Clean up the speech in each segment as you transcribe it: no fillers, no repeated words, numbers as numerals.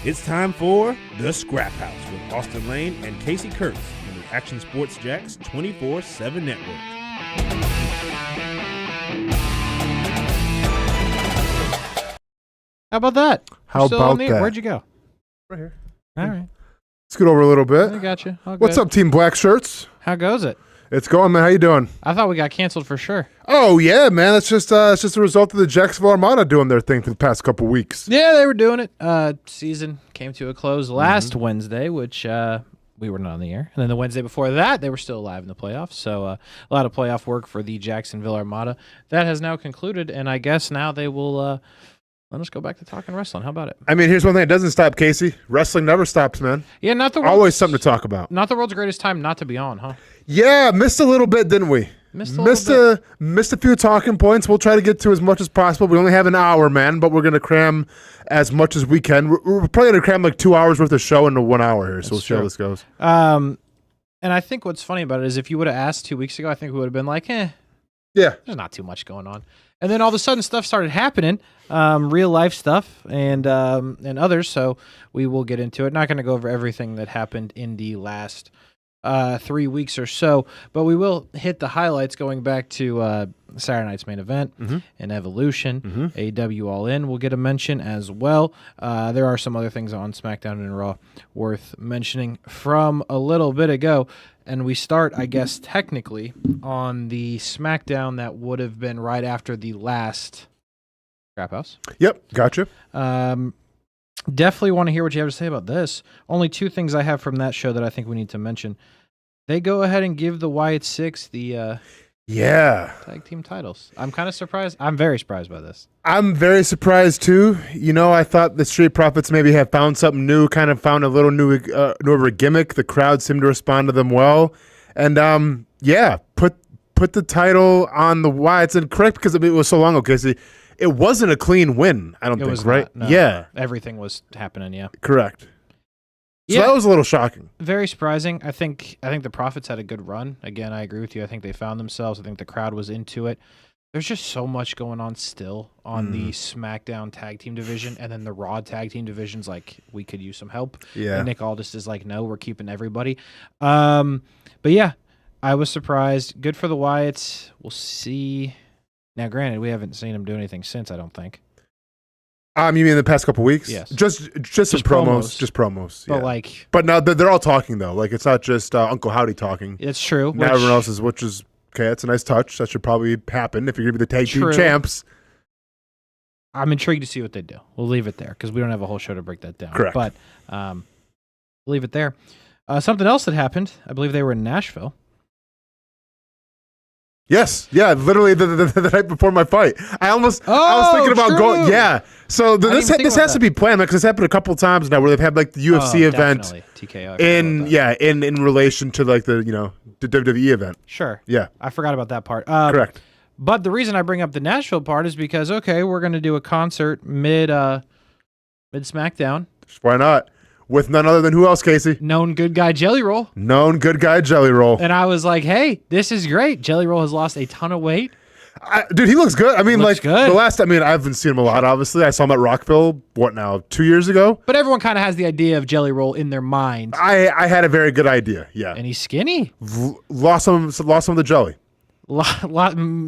It's time for The Scraphouse with Austen Lane and Kasey Kuhrts on the Action Sports Jax 24/7 network. How about that? How about that? Where'd you go? Right here. All right. Scoot over a little bit. I got you. What's up, Team Black Shirts? How goes it? It's going, man. How you doing? I thought we got canceled for sure. Oh yeah, man. That's just it's just a result of the Jacksonville Armada doing their thing for the past couple weeks. Yeah, they were doing it. Season came to a close last Wednesday, which we were not on the air. And then the Wednesday before that, they were still alive in the playoffs. So a lot of playoff work for the Jacksonville Armada. That has now concluded, and I guess now they will let us go back to talking wrestling. How about it? I mean, here's one thing: it doesn't stop, Kasey. Wrestling never stops, man. Yeah, not the always something to talk about. Not the world's greatest time not to be on, huh? Yeah, missed a little bit, didn't we? Missed a few talking points. We'll try to get to as much as possible. We only have an hour, man, but we're gonna cram as much as we can. We're probably gonna cram like 2 hours worth of show into 1 hour here. So we'll see how this goes. And I think what's funny about it is if you would have asked 2 weeks ago, I think we would have been like, yeah, there's not too much going on. And then all of a sudden stuff started happening, real life stuff and others. So we will get into it. Not going to go over everything that happened in the last 3 weeks or so, but we will hit the highlights going back to Saturday night's main event and Evolution. AEW All In will get a mention as well. There are some other things on SmackDown and Raw worth mentioning from a little bit ago. And we start, I guess, technically on the SmackDown that would have been right after the last Scraphouse. Yep, gotcha. Definitely want to hear what you have to say about this. Only two things I have from that show that I think we need to mention. They go ahead and give the Wyatt Six the tag team titles. I'm kind of surprised. I'm very surprised by this. I'm very surprised too. You know, I thought the Street Profits maybe have found something new, kind of found a little new of a gimmick. The crowd seemed to respond to them well. And put the title on the Wyatts, and correct, because it was so long ago, because it wasn't a clean win, I don't think, was right? Not, no. Yeah. Everything was happening, yeah. Correct. So that was a little shocking. Very surprising. I think the Profits had a good run. Again, I agree with you. I think they found themselves. I think the crowd was into it. There's just so much going on still on the SmackDown tag team division, and then the Raw tag team division's like, we could use some help. Yeah. And Nick Aldis is like, no, we're keeping everybody. But yeah, I was surprised. Good for the Wyatts. We'll see. Now, granted, we haven't seen him do anything since, I don't think. You mean in the past couple weeks? Yes. Just some promos. Just promos. But yeah. But now they're all talking though. Like, it's not just Uncle Howdy talking. It's true. Now everyone else is, which is okay. That's a nice touch. That should probably happen if you're gonna be the tag team champs. I'm intrigued to see what they do. We'll leave it there because we don't have a whole show to break that down. Correct. But we'll leave it there. Something else that happened. I believe they were in Nashville. Yes, yeah, literally the night before my fight. I was thinking about going. Yeah, so this has to be planned because it's happened a couple times now where they've had like the UFC event TKO, in relation to like the the WWE event. Sure. Yeah, I forgot about that part. Correct. But the reason I bring up the Nashville part is because we're going to do a concert mid SmackDown. Why not? With none other than who else, Kasey? Known good guy Jelly Roll. Known good guy Jelly Roll. And I was like, hey, this is great. Jelly Roll has lost a ton of weight. Dude, he looks good. I mean, good. The last, I haven't seen him a lot, obviously. I saw him at Rockville, 2 years ago? But everyone kind of has the idea of Jelly Roll in their mind. I had a very good idea, yeah. And he's skinny. Lost some of the jelly.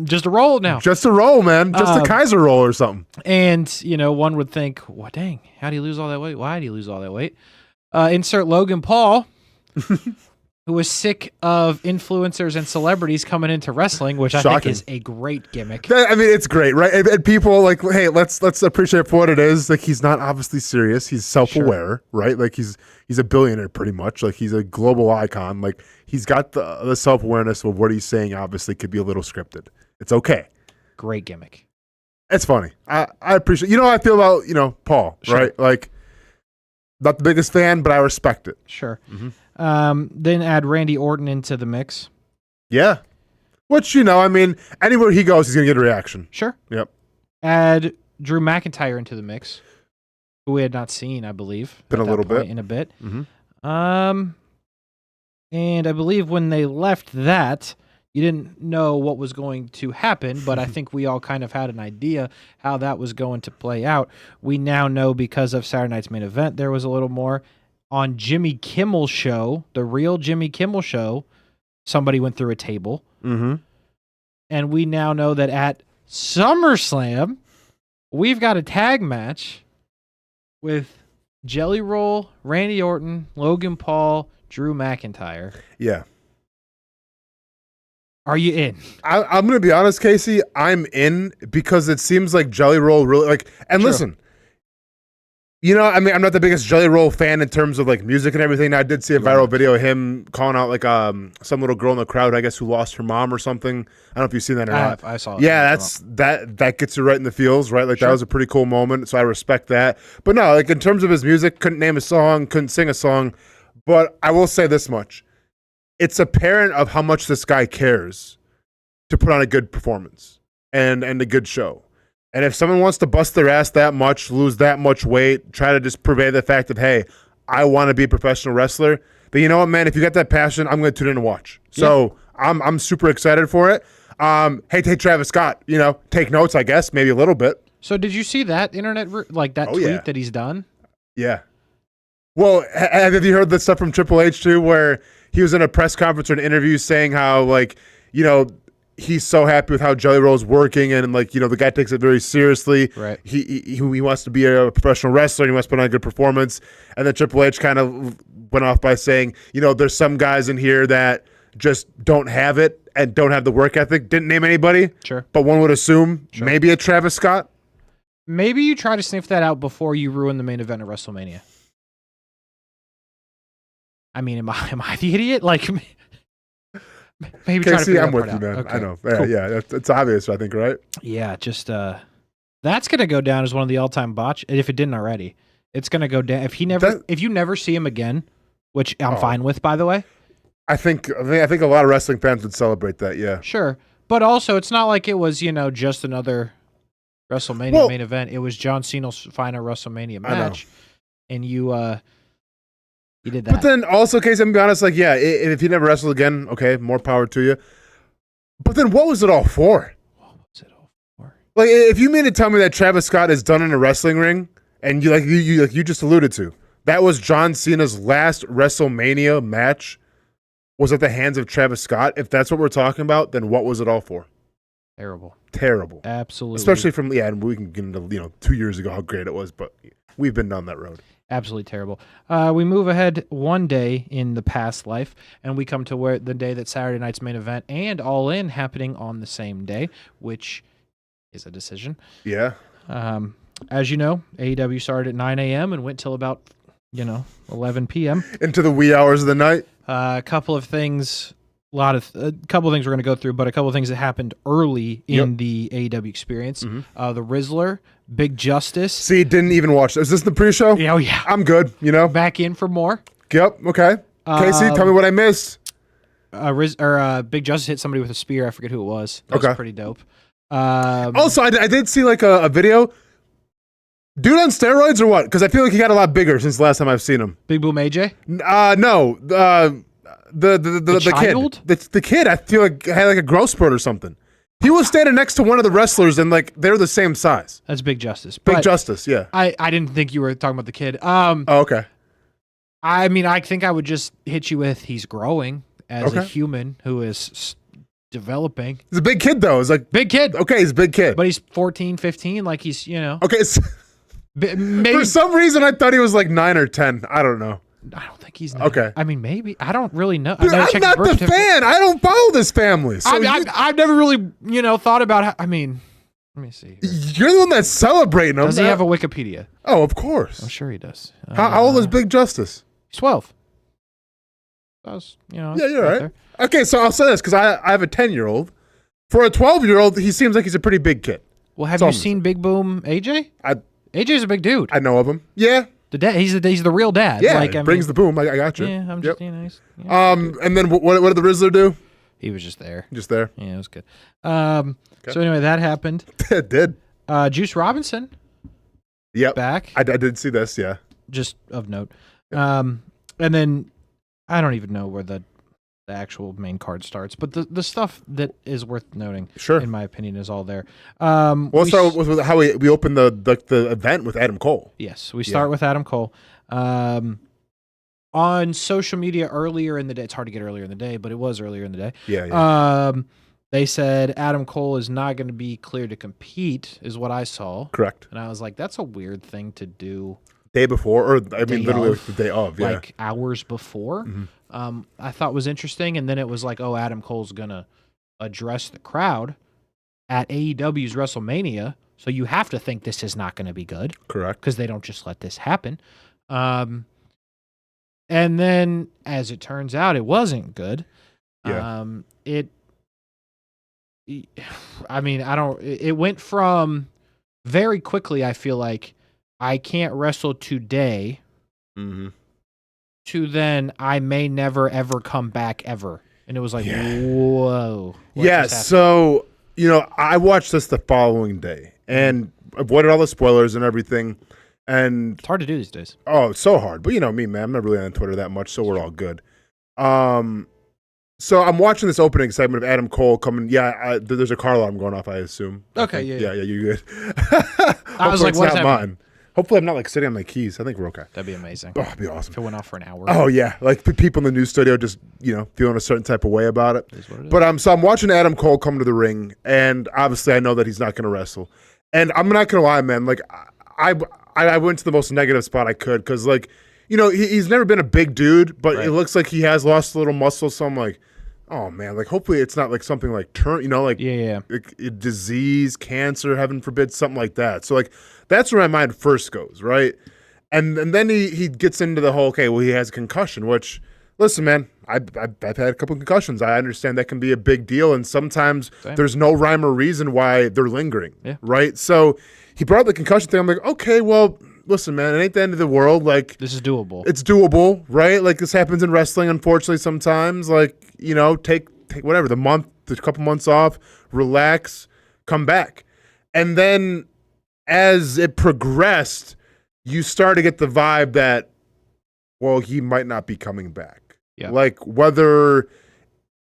Just a roll now. Just a roll, man. Just a Kaiser roll or something. And, one would think, well, dang, how do you lose all that weight? Why do you lose all that weight? Insert Logan Paul, who was sick of influencers and celebrities coming into wrestling, which I think is a great gimmick. It's great, right? And people like, hey, let's appreciate it for what it is. Like, he's not obviously serious. He's self-aware, right? Like, he's a billionaire pretty much. Like, he's a global icon. Like, he's got the self-awareness of what he's saying obviously could be a little scripted. It's okay. Great gimmick. It's funny. I appreciate how I feel about, Paul, right? Like, not the biggest fan, but I respect it. Sure. Then add Randy Orton into the mix. Yeah. Which, anywhere he goes, he's going to get a reaction. Sure. Yep. Add Drew McIntyre into the mix, who we had not seen, I believe. Been a little bit. In a bit. And I believe when they left that, You didn't know what was going to happen, but I think we all kind of had an idea how that was going to play out. We now know because of Saturday night's main event, there was a little more. On Jimmy Kimmel's show, the real Jimmy Kimmel show, somebody went through a table. Mm-hmm. And we now know that at SummerSlam, we've got a tag match with Jelly Roll, Randy Orton, Logan Paul, Drew McIntyre. Yeah. Are you in? I'm going to be honest, Kasey. I'm in because it seems like Jelly Roll really like. And True. Listen, I mean, I'm not the biggest Jelly Roll fan in terms of like music and everything. I did see a viral video of him calling out like some little girl in the crowd, I guess, who lost her mom or something. I don't know if you've seen that or not. I saw it. Yeah, that gets you right in the feels, right? Like That was a pretty cool moment, so I respect that. But no, like in terms of his music, couldn't name a song, couldn't sing a song. But I will say this much. It's apparent of how much this guy cares to put on a good performance and a good show. And if someone wants to bust their ass that much, lose that much weight, try to just purvey the fact of, hey, I want to be a professional wrestler. But you know what, man? If you got that passion, I'm going to tune in and watch. So I'm super excited for it. Hey, Travis Scott, take notes, I guess, maybe a little bit. So did you see that internet, tweet that he's done? Yeah. Well, have you heard the stuff from Triple H too, where he was in a press conference or an interview saying how, he's so happy with how Jelly Roll's working and, the guy takes it very seriously. Right. He wants to be a professional wrestler and he wants to put on a good performance. And then Triple H kind of went off by saying, there's some guys in here that just don't have it and don't have the work ethic. Didn't name anybody. Sure. But one would assume maybe a Travis Scott. Maybe you try to sniff that out before you ruin the main event of WrestleMania. I mean, am I the idiot? Like, maybe try to figure I'm that with part you, man. out. Okay. I know. Cool. Yeah, it's obvious, I think, right? Yeah, just that's gonna go down as one of the all-time botch. If it didn't already, it's gonna go down. If you never see him again, which I'm fine with, by the way. I think a lot of wrestling fans would celebrate that. Yeah, sure, but also it's not like it was just another WrestleMania main event. It was John Cena's final WrestleMania match, and you did that. But then also, Kasey, I'm gonna be honest, if you never wrestled again, okay, more power to you. But then what was it all for? What was it all for? Like, if you mean to tell me that Travis Scott is done in a wrestling ring, and you just alluded to, that was John Cena's last WrestleMania match, was at the hands of Travis Scott. If that's what we're talking about, then what was it all for? Terrible. Absolutely. Especially and we can get into 2 years ago how great it was, but we've been down that road. Absolutely terrible. We move ahead one day in the past life, and we come to the day that Saturday night's main event and All In happening on the same day, which is a decision. Yeah. As you know, AEW started at 9 a.m. and went till about 11 p.m. Into the wee hours of the night. A couple of things we're going to go through, but a couple of things that happened early in the AEW experience. Mm-hmm. The Rizzler, Big Justice. See, didn't even watch. Is this the pre-show? Yeah, yeah. I'm good. Back in for more. Yep. Okay. Kasey, tell me what I missed. Big Justice hit somebody with a spear. I forget who it was. That was pretty dope. Also, I did see a video. Dude on steroids or what? Because I feel like he got a lot bigger since the last time I've seen him. Big Boom AJ? No. The child? kid. The kid, I feel like had a growth spurt or something. He was standing next to one of the wrestlers and they're the same size. That's Big Justice. Big Justice, yeah. I didn't think you were talking about the kid. Okay. I mean, I think I would just hit you with he's growing as a human who is developing. He's a big kid though. It's like big kid. Okay, he's a big kid. But he's 14, 15, like he's, Okay. Maybe for some reason I thought he was 9 or 10. I don't know. I don't think he's okay. I mean, maybe. I don't really know. Dude, I'm not the fan. I don't follow this family. So I've never really, thought about how, I mean, let me see. You're the one that's celebrating him. Does he have a Wikipedia? Oh, of course. I'm sure he does. How old is Big Justice? He's 12. That was, Yeah, you're right. There. Okay, so I'll say this because I have a 10-year-old. For a 12-year-old, he seems like he's a pretty big kid. Well, have you seen Big Boom AJ? AJ's a big dude. I know of him. Yeah. The dad. He's the real dad. Yeah, brings the boom. I got you. Yeah, I'm just nice. And then what did the Rizzler do? He was just there. Just there. Yeah, it was good. So anyway, that happened. It did. Juice Robinson. Yep. Back. I did see this. Yeah. Just of note. Yep. And then I don't even know where the the actual main card starts. But the stuff that is worth noting, in my opinion, is all there. We'll start with how we opened the event with Adam Cole. Yes, we start with Adam Cole. On social media earlier in the day, it's hard to get earlier in the day, but it was earlier in the day. Yeah. They said Adam Cole is not going to be cleared to compete, is what I saw. Correct. And I was like, that's a weird thing to do. Day before, or I mean, literally the day of, yeah. Like hours before. I thought was interesting. And then it was like, oh, Adam Cole's going to address the crowd at AEW's WrestleMania. So you have to think this is not going to be good. Correct. Because they don't just let this happen. And then, as it turns out, it wasn't good. Yeah. It went from very quickly, I feel like, I can't wrestle today, to then I may never, ever come back ever. And it was like, whoa. Yeah, so, I watched this the following day and avoided all the spoilers and everything. And it's hard to do these days. Oh, it's so hard. But you know me, man. I'm not really on Twitter that much, so we're all good. So I'm watching this opening segment of Adam Cole coming. Yeah, there's a car alarm going off, I assume. Okay, yeah, you're good. I was like, what's not mine. Hopefully I'm not like sitting on my keys. I think we're okay. That'd be amazing. Oh, that'd be awesome. If it went off for an hour. Oh yeah, like people in the news studio just feeling a certain type of way about it. Is what it is. But so I'm watching Adam Cole come to the ring, and obviously I know that he's not going to wrestle. And I'm not going to lie, man. Like I went to the most negative spot I could because he's never been a big dude, but it looks like he has lost a little muscle. So I'm like, oh man, like hopefully it's not like something like like disease, cancer, heaven forbid, something like that. So like that's where my mind first goes, right? And then he gets into the whole he has a concussion, which listen, man, I've had a couple of concussions. I understand that can be a big deal, and sometimes there's no rhyme or reason why they're lingering, right? So he brought up the concussion thing. I'm like, okay, well, listen, man, it ain't the end of the world. Like this is doable. It's doable, right? Like this happens in wrestling, unfortunately, sometimes. Like take whatever the couple months off, relax, come back, and then as it progressed, you start to get the vibe that, well, he might not be coming back. Yeah. Like whether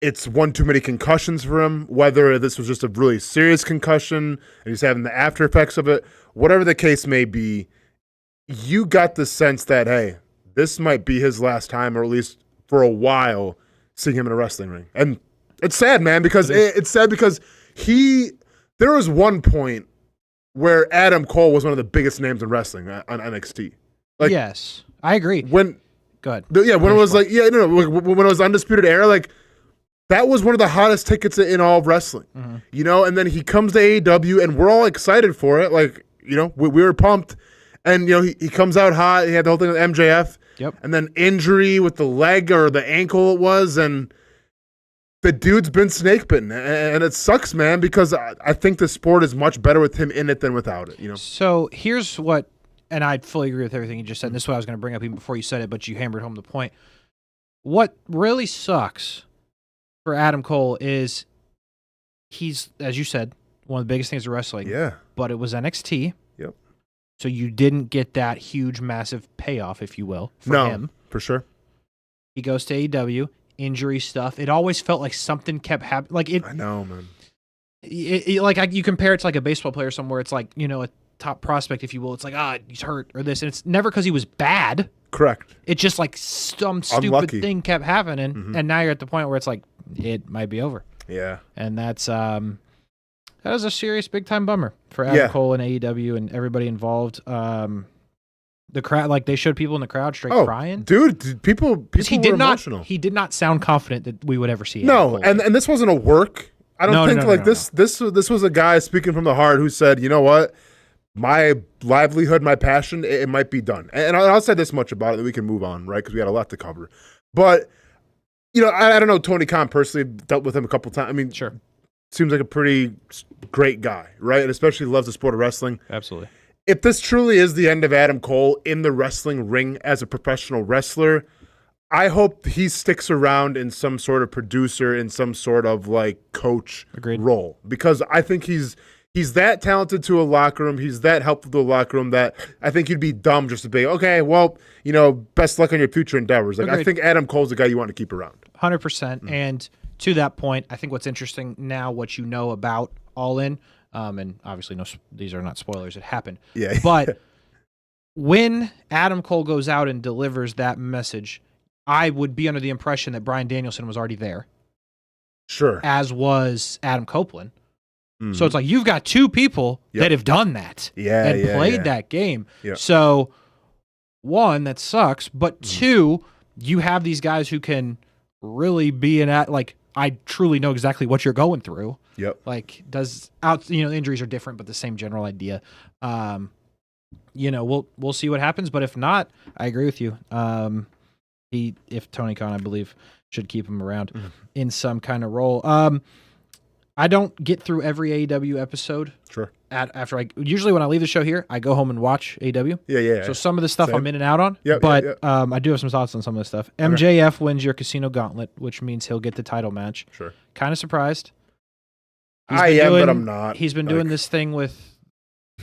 it's one too many concussions for him, whether this was just a really serious concussion and he's having the after effects of it, whatever the case may be, you got the sense that, hey, this might be his last time, or at least for a while, seeing him in a wrestling ring. And it's sad, man, because it's sad because there was one point where Adam Cole was one of the biggest names in wrestling on NXT. Like, yes, I agree. Go ahead. Yeah, when it was when it was Undisputed Era, like that was one of the hottest tickets in all of wrestling. And then he comes to AEW, and we're all excited for it. Like, we were pumped, and he comes out hot. He had the whole thing with MJF, and then injury with the leg or the ankle it was, and the dude's been snake bitten, and it sucks, man, because I think the sport is much better with him in it than without it. So here's what, and I fully agree with everything you just said. And this is what I was going to bring up even before you said it, but you hammered home the point. What really sucks for Adam Cole is he's, as you said, one of the biggest things in wrestling. Yeah. But it was NXT. Yep. So you didn't get that huge, massive payoff, if you will, for him. For sure. He goes to AEW. Injury stuff. It always felt like something kept happening. Like I know, man. You compare it to like a baseball player somewhere. It's like a top prospect, if you will. It's like he's hurt or this, and it's never because he was bad. Correct. It's just like some stupid thing kept happening, and now you're at the point where it's like it might be over. Yeah. And that is a serious big time bummer for Adam Cole and AEW and everybody involved. The crowd, like they showed people in the crowd straight crying. Dude, people were emotional. He did not sound confident that we would ever see him. No, and this wasn't a work. I don't think this was a guy speaking from the heart who said, you know what, my livelihood, my passion, it might be done. And I'll say this much about it that we can move on, right? Because we had a lot to cover. But I don't know Tony Khan personally, dealt with him a couple times. I mean, sure, seems like a pretty great guy, right? And especially loves the sport of wrestling. Absolutely. If this truly is the end of Adam Cole in the wrestling ring as a professional wrestler, I hope he sticks around in some sort of producer, in some sort of like coach role, because I think he's that talented to a locker room. He's that helpful to a locker room that I think you'd be dumb just to be, okay, well, best luck on your future endeavors. Like I think Adam Cole's the guy you want to keep around. 100%. And to that point, I think what's interesting now, what you know about All In, and obviously these are not spoilers, it happened. Yeah. But when Adam Cole goes out and delivers that message, I would be under the impression that Bryan Danielson was already there. Sure. As was Adam Copeland. So it's like you've got two people that have done that and played that game. Yep. So, one, that sucks, but two, you have these guys who can really be I truly know exactly what you're going through. Yep. Like, injuries are different, but the same general idea. We'll see what happens, but if not, I agree with you. If Tony Khan, I believe, should keep him around in some kind of role. I don't get through every AEW episode. Sure. Usually when I leave the show here, I go home and watch AEW. Yeah. So some of the stuff I'm in and out on. Yep, but I do have some thoughts on some of the stuff. MJF wins your Casino Gauntlet, which means he'll get the title match. Sure. Kind of surprised. I am, but I'm not. He's been doing this thing with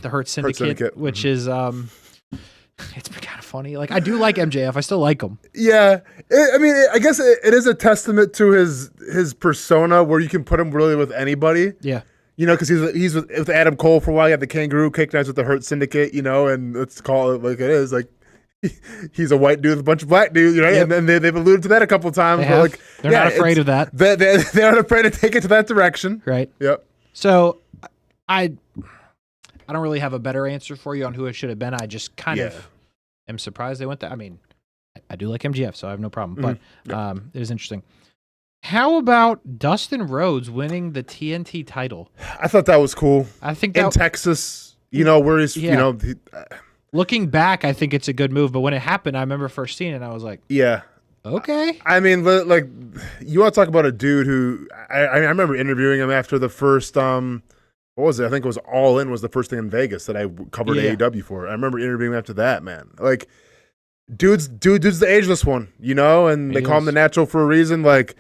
the Hurt Syndicate, which is it's been kind of funny. Like, I do like MJF. I still like him. Yeah. I guess it is a testament to his persona where you can put him really with anybody. Yeah. Because he's with Adam Cole for a while. You have the Kangaroo Kick Knives with the Hurt Syndicate, and let's call it like it is. Like, he's a white dude with a bunch of black dudes, right? Yep. And then they've alluded to that a couple of times. They're not afraid of that. They're not afraid to take it to that direction. Right. Yep. So I don't really have a better answer for you on who it should have been. I just kind of am surprised they went that. I mean, I do like MGF, so I have no problem. But it is interesting. How about Dustin Rhodes winning the TNT title? I thought that was cool. I think in Texas, where he's, looking back, I think it's a good move. But when it happened, I remember first seeing it, and I was like, okay. I mean, like, you want to talk about a dude who I remember interviewing him after the first what was it? I think it was All In was the first thing in Vegas that I covered AEW for. I remember interviewing him after that, man. Like, dude's the ageless one, and they call him the natural for a reason. Like,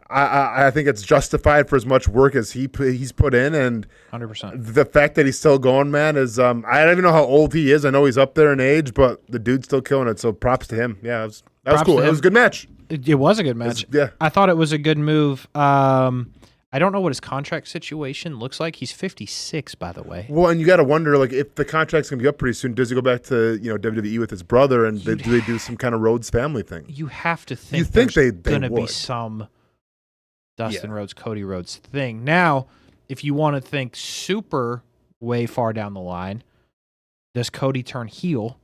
I think it's justified for as much work as he's put in, and 100%. The fact that he's still going, man, is I don't even know how old he is. I know he's up there in age, but the dude's still killing it. So props to him. Yeah, that was cool. It was a good match. It was a good match. I thought it was a good move. I don't know what his contract situation looks like. He's 56, by the way. Well, and you got to wonder, like, if the contract's going to be up pretty soon, does he go back to WWE with his brother, and do they do some kind of Rhodes family thing? You have to think. You think they're going to be some Dustin Rhodes, Cody Rhodes thing. Now, if you want to think super way far down the line, does Cody turn heel?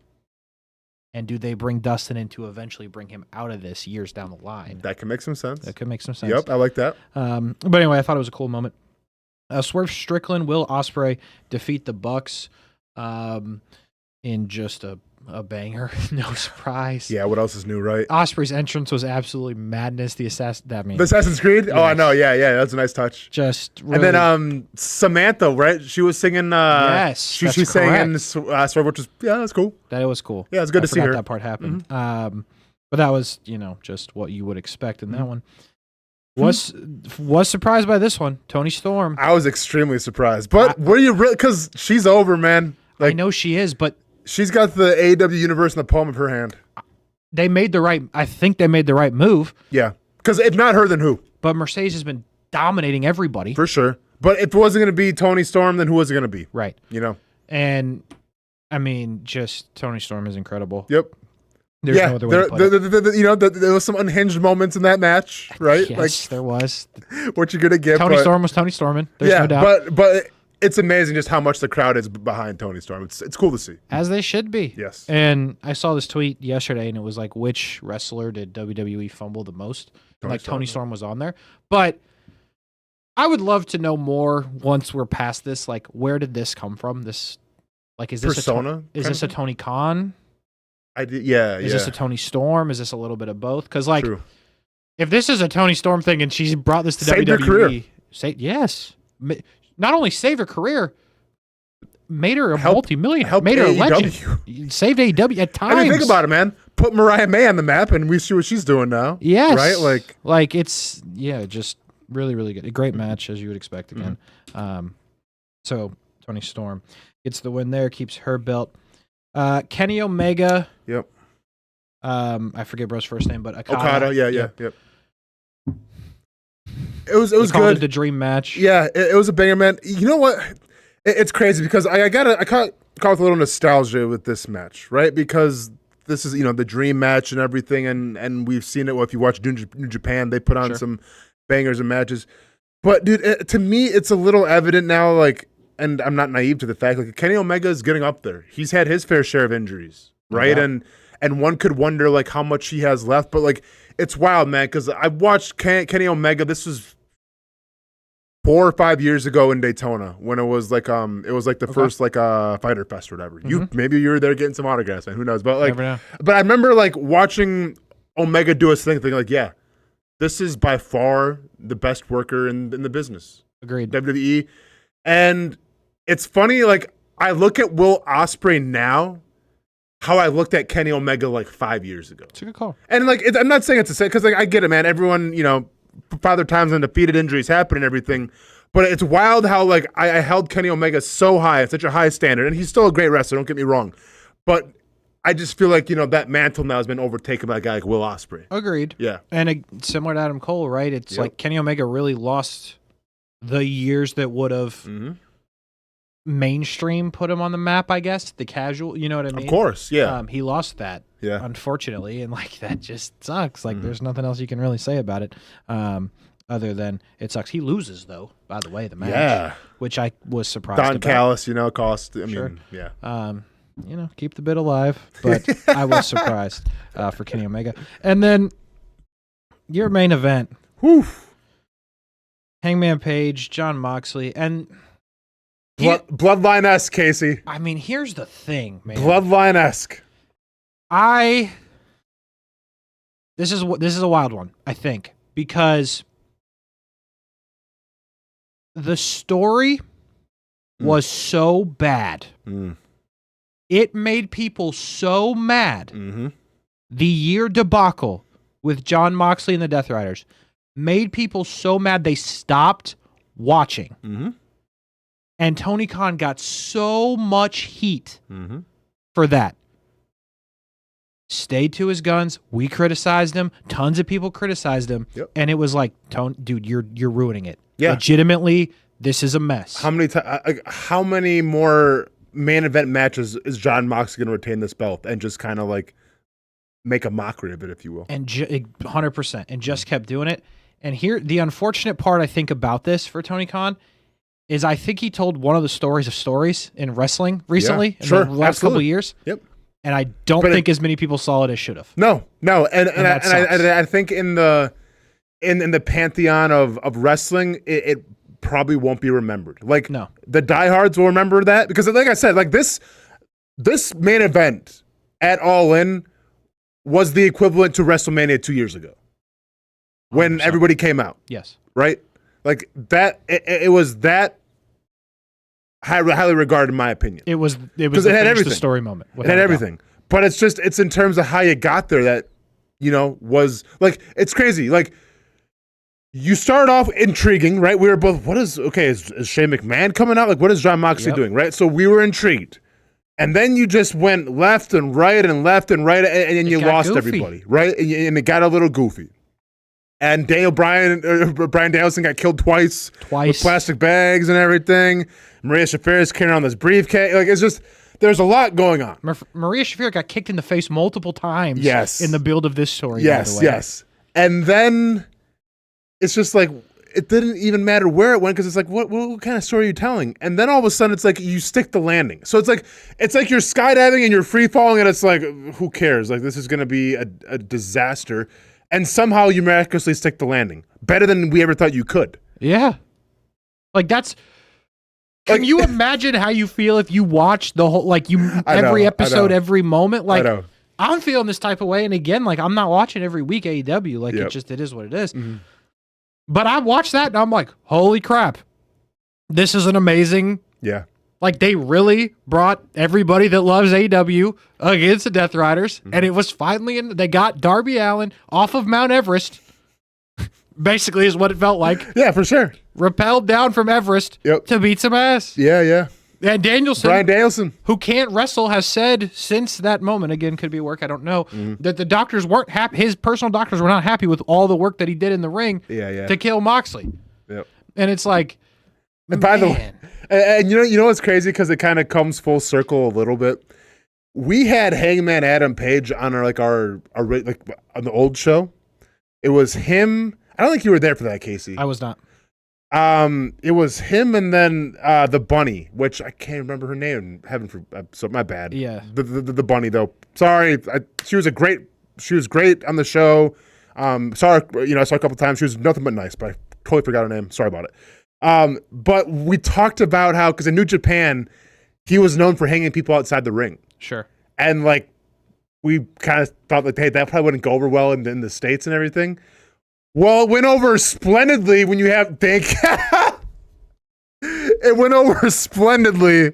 And do they bring Dustin in to eventually bring him out of this years down the line? That could make some sense. Yep, I like that. But anyway, I thought it was a cool moment. Swerve Strickland, Will Ospreay defeat the Bucks in just a banger. No surprise. Yeah, what else is new, right? Ospreay's entrance was absolutely madness. The Assassin's Creed? Yes. Oh, I know. Yeah, that's a nice touch. Just really... And then Samantha, right? She was singing. Yes, she sang in Swerve, which was that's cool. That was cool. Yeah, it's good to see her. That part happened. Mm-hmm. But that was just what you would expect in that one. Was surprised by this one, Toni Storm. I was extremely surprised, but were you really? Because she's over, man. Like, I know she is, but. She's got the AEW universe in the palm of her hand. I think they made the right move. Yeah. Because if not her, then who? But Mercedes has been dominating everybody. For sure. But if it wasn't going to be Toni Storm, then who was it going to be? Right. And, I mean, just Toni Storm is incredible. Yep. There's no other way to put it. There was some unhinged moments in that match, right? Yes, there was. What you're going to get. Toni Storm was Toni Storming. There's no doubt. But it's amazing just how much the crowd is behind Toni Storm. It's cool to see. As they should be. Yes. And I saw this tweet yesterday, and it was like, which wrestler did WWE fumble the most? Toni Storm was on there. But I would love to know more once we're past this. Like, where did this come from? This, like, is this persona? Is this a Tony Khan? Is this a Toni Storm? Is this a little bit of both? Because, like, if this is a Toni Storm thing and she's brought this to Saved WWE. Her career. Yes. Not only saved her career, made her a multi-millionaire, made her a legend, saved AEW at times. I mean, think about it, man. Put Mariah May on the map, and we see what she's doing now. Yes, right. Like it's just really, really good. A great match, as you would expect again. So Toni Storm gets the win there, keeps her belt. Kenny Omega. Yep. I forget bro's first name, but Okada. Yeah. Yep. It was good. The dream match. Yeah, it was a banger, man. You know what? It's crazy because I caught with a little nostalgia with this match, right? Because this is, the dream match and everything, and we've seen it. Well, if you watch New Japan, they put on some bangers and matches. But dude, to me, it's a little evident now, like, and I'm not naive to the fact, like, Kenny Omega is getting up there. He's had his fair share of injuries, right? Yeah. And one could wonder, like, how much he has left. But, like, it's wild, man, because I watched Kenny Omega. This was 4 or 5 years ago in Daytona when it was like the first like Fighter Fest or whatever. Maybe you were there getting some autographs, man. Who knows? But like, but I remember like watching Omega do his thing, thinking like, yeah, this is by far the best worker in the business. Agreed. WWE, and it's funny. Like I look at Will Ospreay now, how I looked at Kenny Omega like 5 years ago. It's a good call. And like, I'm not saying it's the same because like I get it, man. Everyone, Father Time's undefeated, injuries happen and everything. But it's wild how like I held Kenny Omega so high, at such a high standard, and he's still a great wrestler, don't get me wrong. But I just feel like, that mantle now has been overtaken by a guy like Will Ospreay. Agreed. Yeah. And similar to Adam Cole, right? It's like Kenny Omega really lost the years that would have mainstream put him on the map, I guess. The casual, you know what I mean? Of course, yeah. He lost that. Yeah. Unfortunately, and like that just sucks. Like there's nothing else you can really say about it, other than it sucks. He loses though. By the way, the match, which I was surprised. Don about. Callis, cost. I mean, yeah. Keep the bit alive, but I was surprised for Kenny Omega. And then your main event, Hangman Page, Jon Moxley, and Bloodline-esque, Kasey. I mean, here's the thing, man. Bloodline-esque. This is a wild one, I think, because the story was so bad. It made people so mad. The year debacle with Jon Moxley and the Death Riders made people so mad they stopped watching. And Tony Khan got so much heat for that. Stayed to his guns. We criticized him. Tons of people criticized him. And it was like, dude, you're ruining it. Yeah. Legitimately, this is a mess. How many more main event matches is Jon Moxley going to retain this belt and just kind of like make a mockery of it, if you will? And 100%. And just kept doing it. And here, the unfortunate part I think about this for Tony Khan is I think he told one of the stories of stories in wrestling recently in the last couple of years. And I don't think as many people saw it as should have. No. And I think in the pantheon of wrestling, it probably won't be remembered. Like the diehards will remember that because, like I said, like this main event at All In was the equivalent to WrestleMania 2 years ago when 100%. Everybody came out. Yes. Right? Like that, it was that highly regarded, in my opinion. It was because it had everything. The story moment. It had everything, but it's in terms of how you got there that was like it's crazy. Like you start off intriguing, right? We were both, is Shane McMahon coming out? Like what is Jon Moxley doing, right? So we were intrigued, and then you just went left and right, and you lost goofy. Everybody, right? And it got a little goofy. And Brian Danielson got killed twice with plastic bags and everything. Maria Shafir is carrying on this briefcase. Like it's just there's a lot going on. Maria Shafir got kicked in the face multiple times. Yes. In the build of this story. Yes, yes. And then it's just like it didn't even matter where it went because it's like what kind of story are you telling? And then all of a sudden it's like you stick the landing. So it's like you're skydiving and you're free falling and it's like who cares? Like this is going to be a disaster. And somehow you miraculously stick the landing. Better than we ever thought you could. Yeah. Like that's... Can you imagine how you feel if you watch the whole... Like every episode, every moment? Like I'm feeling this type of way. And again, like I'm not watching every week AEW. Like it is what it is. But I watched that and I'm like, holy crap. This is an amazing... Yeah. Like they really brought everybody that loves AEW against the Death Riders, and it was finally they got Darby Allin off of Mount Everest. Basically, is what it felt like. Yeah, for sure. Rappelled down from Everest to beat some ass. Yeah. And Bryan Danielson, who can't wrestle, has said since that moment, again, could be work, I don't know, that the doctors weren't happy. His personal doctors were not happy with all the work that he did in the ring to kill Moxley. Yep. And it's like, and by the way, and you know what's crazy, because it kind of comes full circle a little bit. We had Hangman Adam Page on our on the old show. It was him. I don't think you were there for that, Kasey. I was not. It was him and then the bunny, which I can't remember her name. So my bad. Yeah. The bunny though. Sorry, she was great on the show. Saw her, I saw her a couple times. She was nothing but nice, but I totally forgot her name. Sorry about it. But we talked about how, because in New Japan, he was known for hanging people outside the ring. Sure. And we kind of thought hey, that probably wouldn't go over well in the States and everything. Well, it went over splendidly when you have It went over splendidly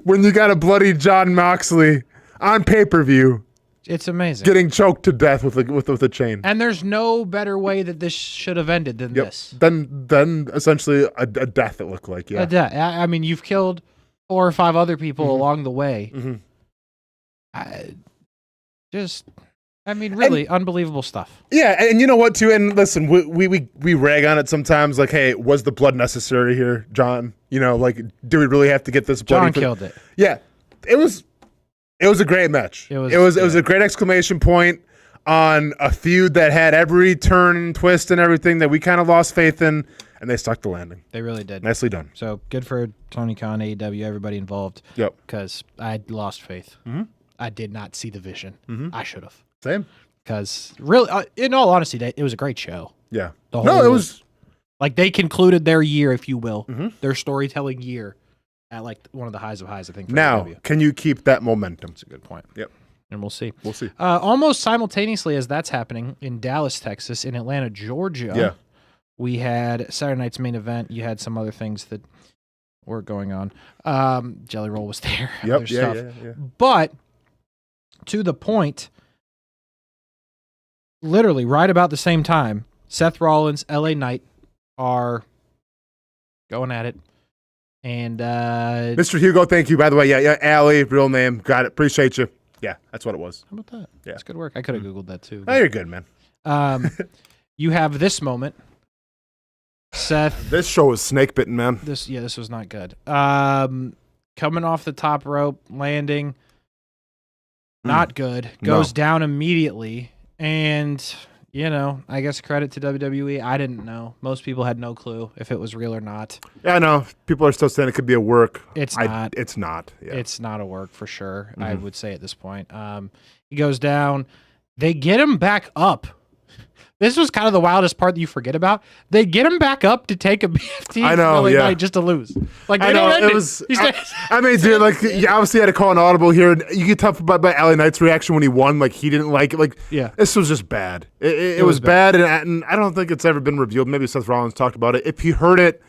when you got a bloody Jon Moxley on pay-per-view. It's amazing. Getting choked to death with a chain. And there's no better way that this should have ended than this. Then essentially a death, it looked like. Yeah. A death. I mean, you've killed 4 or 5 other people along the way. Really unbelievable stuff. Yeah, and you know what, too? And listen, we rag on it sometimes, like, hey, was the blood necessary here, John? Do we really have to get this bloody? John killed it. Yeah, it was a great match. It was a great exclamation point on a feud that had every turn and twist and everything that we kind of lost faith in, and they stuck the landing. They really did. Nicely done. So good for Tony Khan, AEW, everybody involved. Yep. Because I lost faith. I did not see the vision. I should have. Same. Because really, in all honesty, it was a great show. Yeah. It was like they concluded their year, if you will, their storytelling year at one of the highs of highs, I think. Now, can you keep that momentum? That's a good point. Yep. And we'll see. We'll see. Almost simultaneously as that's happening in Dallas, Texas, in Atlanta, Georgia, we had Saturday night's main event. You had some other things that were going on. Jelly Roll was there. Yep. Yeah. But to the point, literally right about the same time, Seth Rollins, LA Knight are going at it. And Mr. Hugo, thank you. By the way, yeah, Allie, real name. Got it. Appreciate you. Yeah, that's what it was. How about that? Yeah. That's good work. I could have Googled that too. Oh, you're good, man. You have this moment. Seth. This show was snake bitten, man. This was not good. Coming off the top rope, landing. Not good. Goes down immediately. And, I guess credit to WWE. I didn't know. Most people had no clue if it was real or not. Yeah, I know. People are still saying it could be a work. It's not. It's not. Yeah. It's not a work for sure, I would say at this point. He goes down. They get him back up. This was kind of the wildest part that you forget about. They get him back up to take a BFT. I know, night just to lose. They I know, don't end it was. Dude, you obviously had to call an audible here. And you get tough by LA Knight's reaction when he won. He didn't like it. This was just bad. It was bad, and I don't think it's ever been revealed. Maybe Seth Rollins talked about it. If he heard it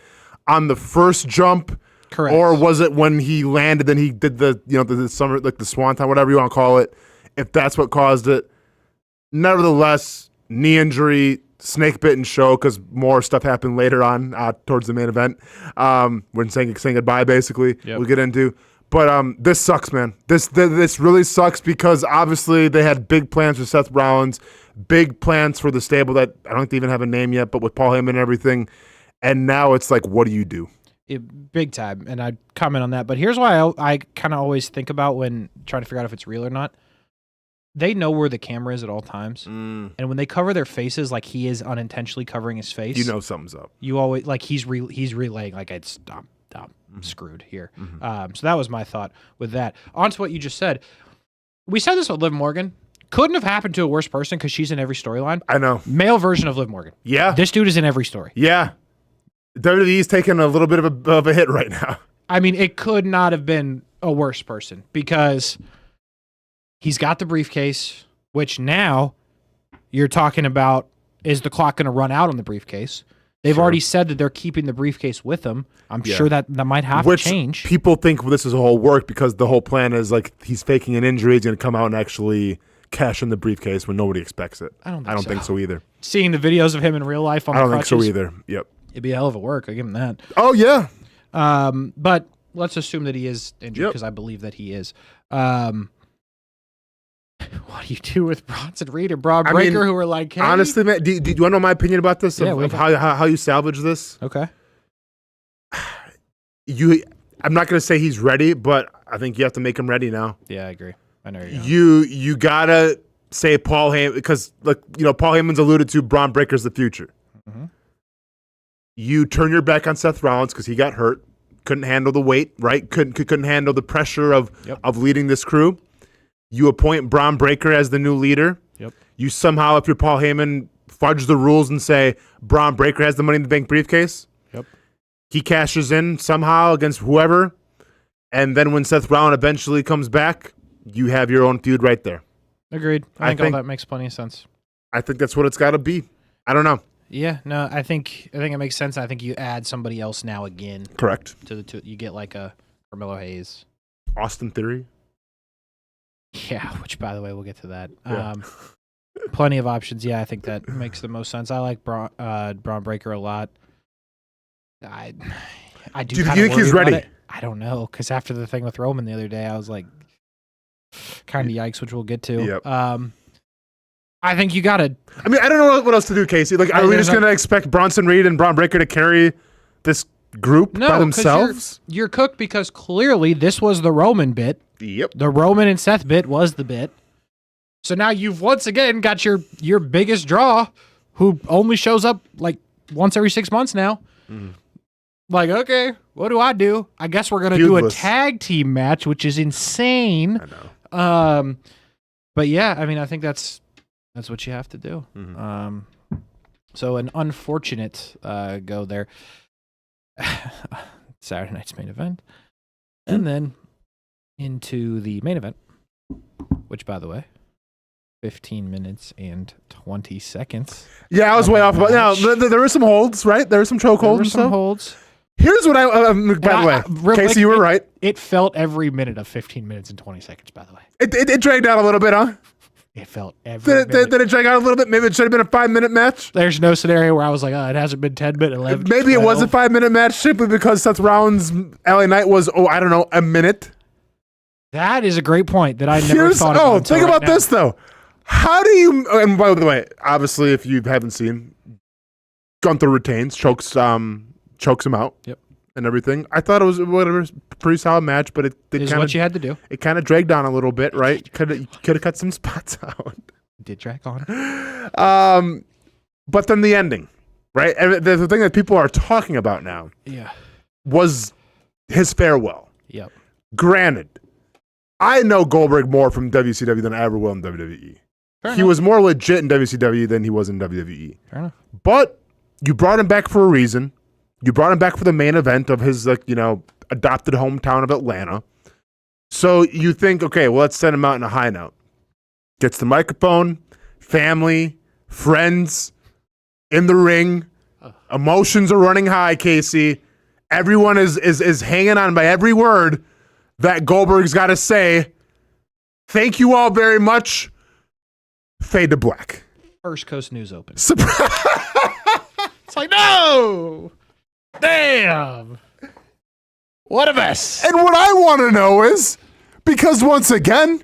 on the first jump, correct, or was it when he landed? Then he did the summer, the swanton, whatever you want to call it. If that's what caused it, nevertheless. Knee injury, snake-bitten show because more stuff happened later on towards the main event when saying goodbye, basically, we'll get into. But this sucks, man. This really sucks because obviously they had big plans for Seth Rollins, big plans for the stable that I don't think they even have a name yet, but with Paul Heyman and everything. And now it's what do you do? Big time, and I'd comment on that. But here's why I kind of always think about when trying to figure out if it's real or not. They know where the camera is at all times. And when they cover their faces like he is unintentionally covering his face. You know something's up. You always, he's relaying, it's screwed here. So that was my thought with that. On to what you just said. We said this with Liv Morgan. Couldn't have happened to a worse person because she's in every storyline. I know. Male version of Liv Morgan. Yeah. This dude is in every story. Yeah. WWE's taking a little bit of a hit right now. I mean, it could not have been a worse person because... He's got the briefcase, which now you're talking about, is the clock going to run out on the briefcase? They've already said that they're keeping the briefcase with them. I'm sure that might have to change. People think this is a whole work because the whole plan is he's faking an injury. He's going to come out and actually cash in the briefcase when nobody expects it. I don't think so either. Seeing the videos of him in real life on the crutches, think so either. Yep. It'd be a hell of a work. I give him that. Oh, yeah. But let's assume that he is injured because I believe that he is. What do you do with Bronson Reed and Braun Breaker, who are like, hey? Honestly, man, do you want to know my opinion about this? Of how you salvage this? Okay. I'm not going to say he's ready, but I think you have to make him ready now. Yeah, I agree. I know you gotta say Paul Heyman, because Paul Heyman's alluded to Braun Breaker's the future. Mm-hmm. You turn your back on Seth Rollins because he got hurt, couldn't handle the weight, right? Couldn't handle the pressure of leading this crew. You appoint Braun Breaker as the new leader. Yep. You somehow, if you're Paul Heyman, fudge the rules and say Braun Breaker has the Money in the Bank briefcase. Yep. He cashes in somehow against whoever, and then when Seth Rollins eventually comes back, you have your own feud right there. Agreed. I think all that makes plenty of sense. I think that's what it's got to be. I don't know. Yeah, no, I think it makes sense. I think you add somebody else now again. Correct. To the two, you get like a Carmelo Hayes, Austin Theory. Yeah, which by the way, we'll get to that. Yeah. Plenty of options. Yeah, I think that makes the most sense. I like Braun Breaker a lot. I do. Do you think he's ready? I don't know, because after the thing with Roman the other day, I was like, kind of yikes, which we'll get to. Yep. I think you gotta. I mean, I don't know what else to do, Kasey. Like, are we just gonna expect Bronson Reed and Braun Breaker to carry this group by themselves? You're cooked, because clearly this was the Roman bit. Yep. The Roman and Seth bit was the bit. So now you've once again got your biggest draw, who only shows up like once every 6 months now. Mm. Like, okay, what do? I guess we're gonna do a tag team match, which is insane. I know. But yeah, I mean, I think that's what you have to do. Mm-hmm. So an unfortunate go there. Saturday night's main event, and then into the main event, which, by the way, 15 minutes and 20 seconds. Yeah, I was way off. But now there were some holds, right? There were some choke holds. There were some holds. Here's what by the way, Kasey, you were right. It felt every minute of 15 minutes and 20 seconds, by the way. It dragged out a little bit, huh? It felt every minute. Did it drag out a little bit? Maybe it should have been a 5-minute match? There's no scenario where I was like, oh, it hasn't been 10 minutes, 11, Maybe 12. It was a 5-minute match simply because Seth Rollins' LA Knight was, I don't know, a minute. That is a great point that I never thought about. Think about this, though. How do you, and by the way, obviously, if you haven't seen, Gunther retains, chokes him out. Yep. And everything. I thought it was a pretty solid match, but it is what you had to do. It kind of dragged on a little bit, right? Could have cut some spots out. It did drag on. But then the ending, right? And the thing that people are talking about now, was his farewell. Yep. Granted, I know Goldberg more from WCW than I ever will in WWE. He was more legit in WCW than he was in WWE. Fair enough. But you brought him back for a reason. You brought him back for the main event of his, adopted hometown of Atlanta. So you think, okay, well, let's send him out in a high note. Gets the microphone, family, friends, in the ring. Emotions are running high, Kasey. Everyone is hanging on by every word that Goldberg's got to say. Thank you all very much. Fade to black. First Coast News Open. Surprise! It's like, no! Damn! What a mess. And what I want to know is, because once again,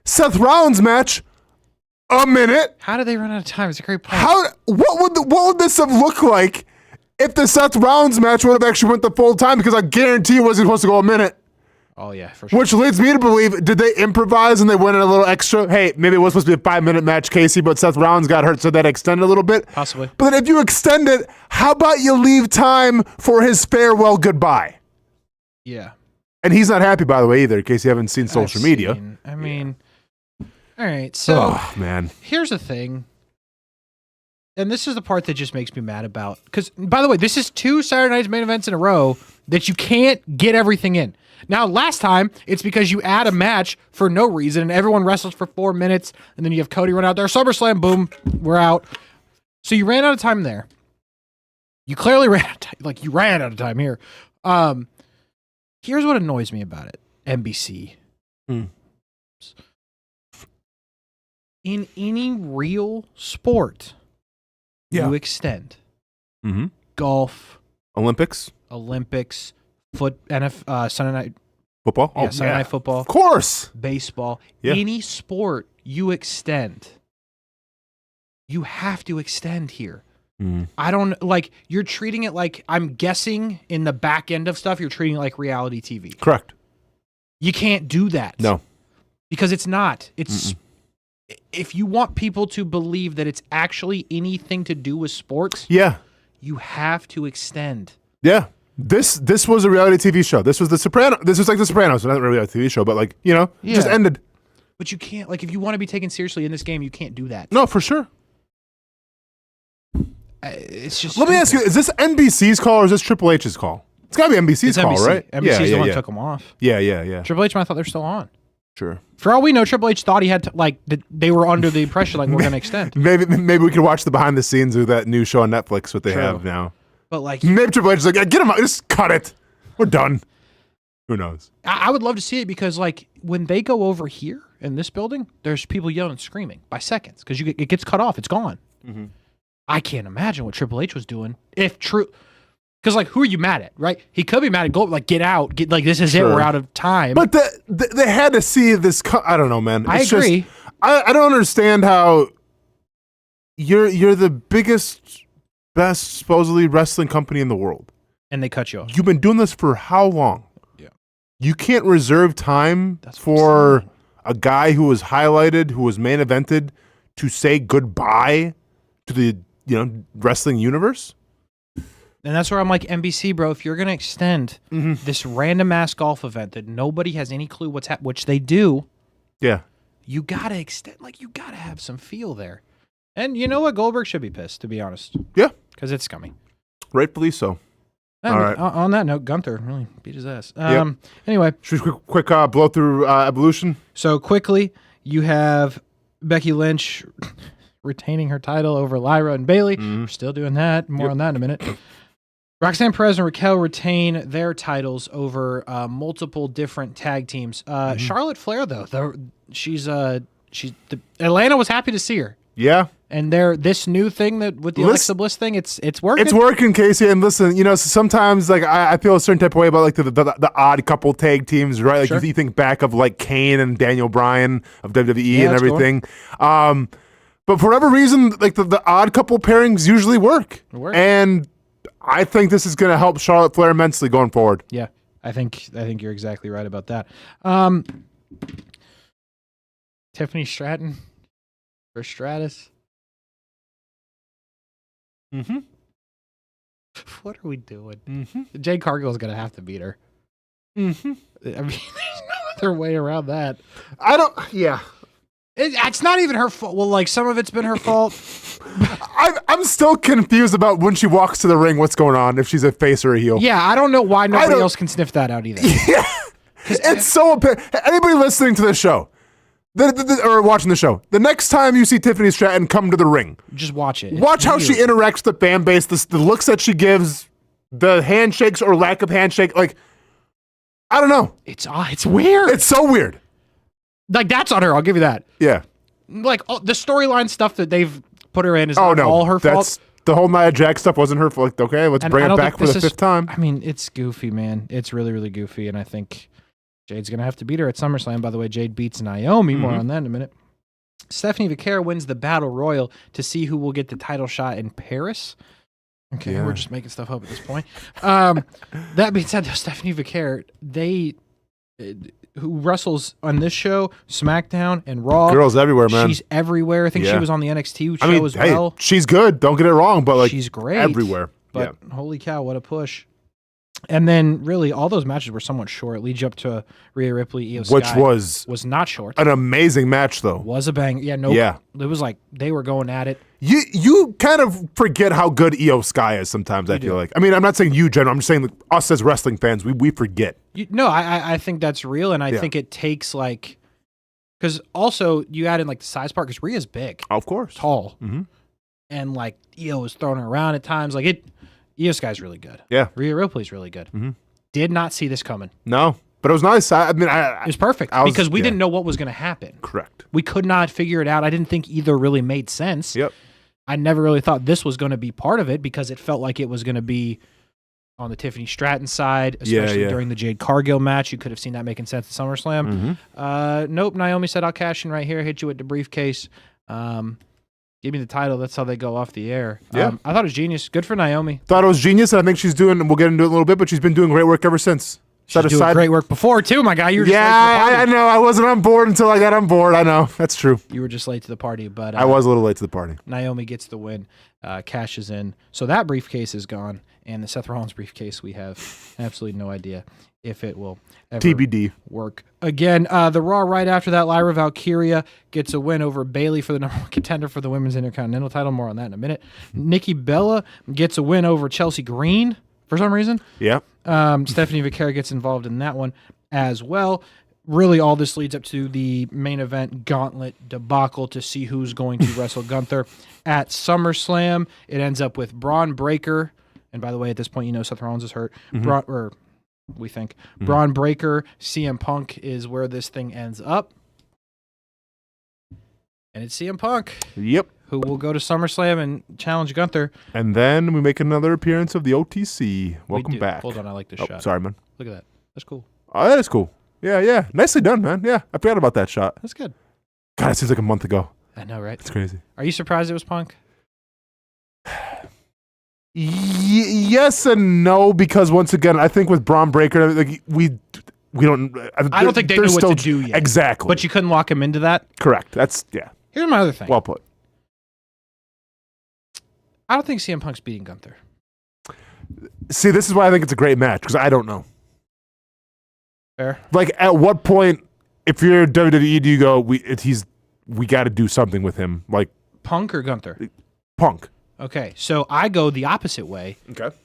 Seth Rollins match, a minute. How did they run out of time? It's a great point. What would this have looked like if the Seth Rollins match would have actually went the full time? Because I guarantee it wasn't supposed to go a minute. Oh, yeah, for sure. Which leads me to believe, did they improvise and they went in a little extra? Hey, maybe it was supposed to be a 5-minute match, Kasey, but Seth Rollins got hurt, so that extended a little bit. Possibly. But then if you extend it, how about you leave time for his farewell goodbye? Yeah. And he's not happy, by the way, either, in case you haven't seen social media. I mean, all right, so man. Here's the thing. And this is the part that just makes me mad about. Because, by the way, this is 2 Saturday Night's main events in a row that you can't get everything in. Now, last time, it's because you add a match for no reason, and everyone wrestles for 4 minutes, and then you have Cody run out there. SummerSlam, boom, we're out. So you ran out of time there. You clearly ran out of time. You ran out of time here. Here's what annoys me about it. NBC. In any real sport, you extend. Mm-hmm. Golf. Olympics, Sunday night football. Yeah, Sunday night football. Of course. Baseball. Yeah. Any sport you extend, you have to extend here. I don't you're treating it like, I'm guessing in the back end of stuff, you're treating it like reality TV. Correct. You can't do that. No. Because it's not. It's if you want people to believe that it's actually anything to do with sports, you have to extend. Yeah. This was a reality TV show. This was The Sopranos. This was like The Sopranos, not really a TV show, but it just ended. But you can't, if you want to be taken seriously in this game, you can't do that. No, for sure. It's just. Let me ask you: is this NBC's call or is this Triple H's call? It's got to be NBC's call, NBC. right? NBC's the one that took them off. Yeah. Triple H might have thought they're still on. Sure. For all we know, Triple H thought he had to they were under the impression we're going to extend. Maybe we could watch the behind the scenes of that new show on Netflix. What they have now. But maybe Triple H is like, get him out, just cut it. We're done. Who knows? I would love to see it because when they go over here in this building, there's people yelling and screaming by seconds because it gets cut off. It's gone. Mm-hmm. I can't imagine what Triple H was doing if true. Because who are you mad at, right? He could be mad at Gold, get out, this is it, we're out of time. But they had to see this. I don't know, man. I agree. I don't understand how you're the biggest, best supposedly wrestling company in the world, and they cut you off. You've been doing this for how long? Yeah, you can't reserve time for a guy who was highlighted, who was main evented, to say goodbye to the wrestling universe. And that's where I'm like, NBC, bro, if you're going to extend this random ass golf event that nobody has any clue what's happening, which they do. Yeah. You got to extend, you got to have some feel there. And you know what? Goldberg should be pissed, to be honest. Yeah. Because it's scummy. Rightfully so. And all right. On that note, Gunther really beat his ass. Anyway. Should we quick blow through Evolution? So quickly, you have Becky Lynch retaining her title over Lyra and Bayley. We're still doing that. More on that in a minute. Roxanne Perez and Raquel retain their titles over multiple different tag teams. Charlotte Flair, though, Atlanta was happy to see her. Yeah. And this new thing with the Alexa Bliss thing, it's working. It's working, Kasey. And listen, sometimes I feel a certain type of way about the odd couple tag teams, right? Sure. If you think back of Kane and Daniel Bryan of WWE and everything. But for whatever reason, the odd couple pairings usually work. And I think this is going to help Charlotte Flair immensely going forward. Yeah, I think you're exactly right about that. Tiffany Stratton for Stratus. Mm-hmm. What are we doing? Mm-hmm. Jade Cargill's going to have to beat her. Mm-hmm. I mean, there's no other way around that. Yeah. It's not even her fault. Well, some of it's been her fault. I'm still confused about when she walks to the ring, what's going on, if she's a face or a heel. Yeah, I don't know why nobody else can sniff that out either. Yeah. It's so apparent. Anybody listening to this show or watching the show, the next time you see Tiffany Stratton come to the ring, just watch it. Watch how she interacts with the fan base, the looks that she gives, the handshakes or lack of handshake. I don't know. It's weird. It's so weird. That's on her. I'll give you that. Yeah. The storyline stuff that they've put her in is not all her fault. The whole Nia Jax stuff wasn't her fault. Okay, let's bring it back for the fifth time. I mean, it's goofy, man. It's really, really goofy, and I think Jade's going to have to beat her at SummerSlam. By the way, Jade beats Naomi. More on that in a minute. Stephanie Vaquer wins the Battle Royal to see who will get the title shot in Paris. Okay, we're just making stuff up at this point. That being said, though, Stephanie Vaquer, who wrestles on this show, SmackDown, and Raw. Girls everywhere, man. She's everywhere. I think she was on the NXT show as well. She's good. Don't get it wrong, but she's great everywhere. But holy cow, what a push! And then really, all those matches were somewhat short. Leads you up to Rhea Ripley, Io Sky, which was not short. An amazing match, though. Was a bang. Yeah, no. Yeah. It was they were going at it. You kind of forget how good Io Sky is sometimes, I feel like. I mean, I'm not saying you, General. I'm just saying us as wrestling fans, we forget. I think that's real, and I think it takes because also you add in the size part, because Rhea's big. Of course. Tall. Mm-hmm. And Io is throwing her around at times. Io Sky's really good. Yeah. Rhea Ripley's really good. Mm-hmm. Did not see this coming. No, but it was nice. It was perfect because we didn't know what was going to happen. Correct. We could not figure it out. I didn't think either really made sense. Yep. I never really thought this was going to be part of it because it felt like it was going to be on the Tiffany Stratton side, especially during the Jade Cargill match. You could have seen that making sense at SummerSlam. Nope, Naomi said, I'll cash in right here, hit you with the briefcase. Give me the title. That's how they go off the air. I thought it was genius. Good for Naomi. Thought it was genius, and I think she's doing, and we'll get into it in a little bit, but she's been doing great work ever since. She's doing great work before, too, my guy. You were just late to the party. I know. I wasn't on board until I got on board. I know. That's true. You were just late to the party, but I was a little late to the party. Naomi gets the win, cashes in. So that briefcase is gone, and the Seth Rollins briefcase, we have absolutely no idea if it will ever TBD work again. The Raw right after that, Lyra Valkyria gets a win over Bayley for the number one contender for the Women's Intercontinental title. More on that in a minute. Nikki Bella gets a win over Chelsea Green for some reason. Yeah. Stephanie Vaquera gets involved in that one as well. Really, all this leads up to the main event gauntlet debacle to see who's going to wrestle Gunther at SummerSlam. It ends up with Braun Breaker. And by the way, at this point, you know Seth Rollins is hurt. We think. Braun Breaker, CM Punk is where this thing ends up. And it's CM Punk. Yep. Who will go to SummerSlam and challenge Gunther. And then we make another appearance of the OTC. Welcome back. Hold on, I like this shot. Sorry, man. Look at that. That's cool. Oh, that is cool. Yeah. Nicely done, man. Yeah, I forgot about that shot. That's good. God, it seems like a month ago. I know, right? It's crazy. Are you surprised it was Punk? Yes and no, because once again, I think with Braun Breaker, like we don't. I don't think they knew what to do yet. Exactly. But you couldn't lock him into that? Correct. That's, yeah. Here's my other thing. Well put. I don't think CM Punk's beating Gunther. See, this is why I think it's a great match, because I don't know. Fair. Like, at what point, if you're WWE, do you go, we got to do something with him? Like Punk or Gunther? Punk. Okay, so I go the opposite way. Okay.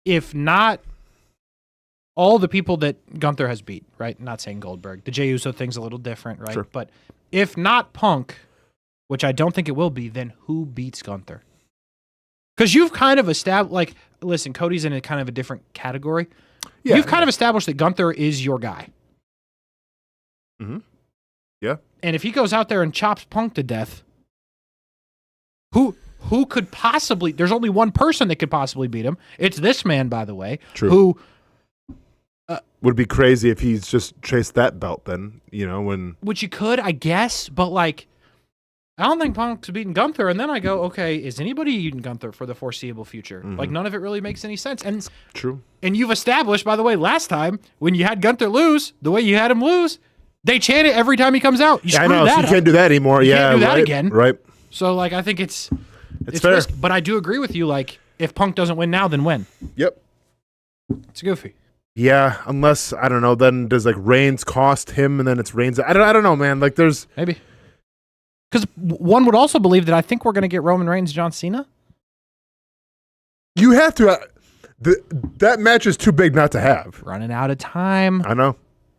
If not all the people that Gunther has beat, right? Not saying Goldberg. The Jey Uso thing's a little different, right? Sure. But if not Punk, which I don't think it will be, then who beats Gunther? Because you've kind of established, like, listen, Cody's in a kind of a different category. Yeah, you've kind of established that Gunther is your guy. Mm-hmm. Yeah. And if he goes out there and chops Punk to death, who could possibly... There's only one person that could possibly beat him. It's this man, by the way. True. Who... would be crazy if he's just chased that belt then, when... Which you could, I guess, but, like, I don't think Punk's beating Gunther, and then I go, okay, is anybody eating Gunther for the foreseeable future? Mm-hmm. Like, none of it really makes any sense. And True. And you've established, by the way, last time, when you had Gunther lose, the way you had him lose, they chant it every time he comes out. You I know, so you can't do that anymore. You can't do that again. Right. So, like, I think it's fair. Risk, but I do agree with you, like, if Punk doesn't win now, then when? Yep. It's goofy. Yeah, unless, I don't know, then does, like, Reigns cost him, and then it's Reigns. I don't know, man. Like, there's... Maybe. Because one would also believe that I think we're going to get Roman Reigns, John Cena. You have to. That match is too big not to have. Running out of time. I know.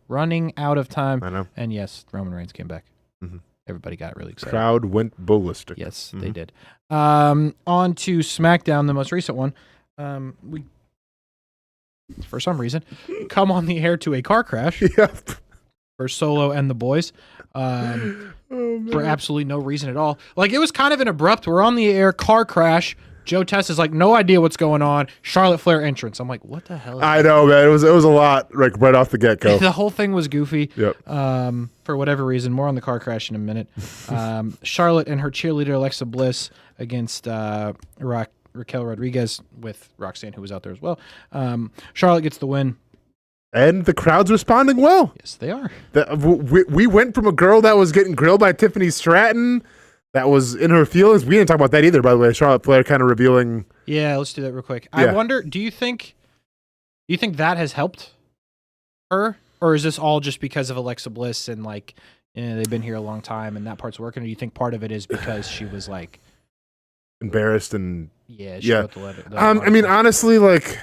Running out of time. I know. And yes, Roman Reigns came back. Mm-hmm. Everybody got really excited. Crowd went ballistic. Yes, they did. On to SmackDown, the most recent one. We, for some reason, come on the air to a car crash. Yep. For Solo and the boys. For absolutely no reason at all. Like, it was kind of an abrupt, we're on the air, car crash. Joe Tess is like, no idea what's going on. Charlotte Flair entrance. I'm like, what the hell is I know, man. It was a lot, like, right off the get-go. The whole thing was goofy. Yep. For whatever reason. More on the car crash in a minute. Charlotte and her cheerleader, Alexa Bliss, against Raquel Rodriguez with Roxanne, who was out there as well. Charlotte gets the win. And the crowd's responding well. Yes, they are. We went from a girl that was getting grilled by Tiffany Stratton, that was in her feelings. We didn't talk about that either, by the way. Charlotte Flair kind of revealing. Yeah, let's do that real quick. Yeah. I wonder, do you think that has helped her? Or is this all just because of Alexa Bliss and, like, they've been here a long time and that part's working? Or do you think part of it is because she was, like... embarrassed and... Yeah, she wrote the letter. I mean, honestly, like...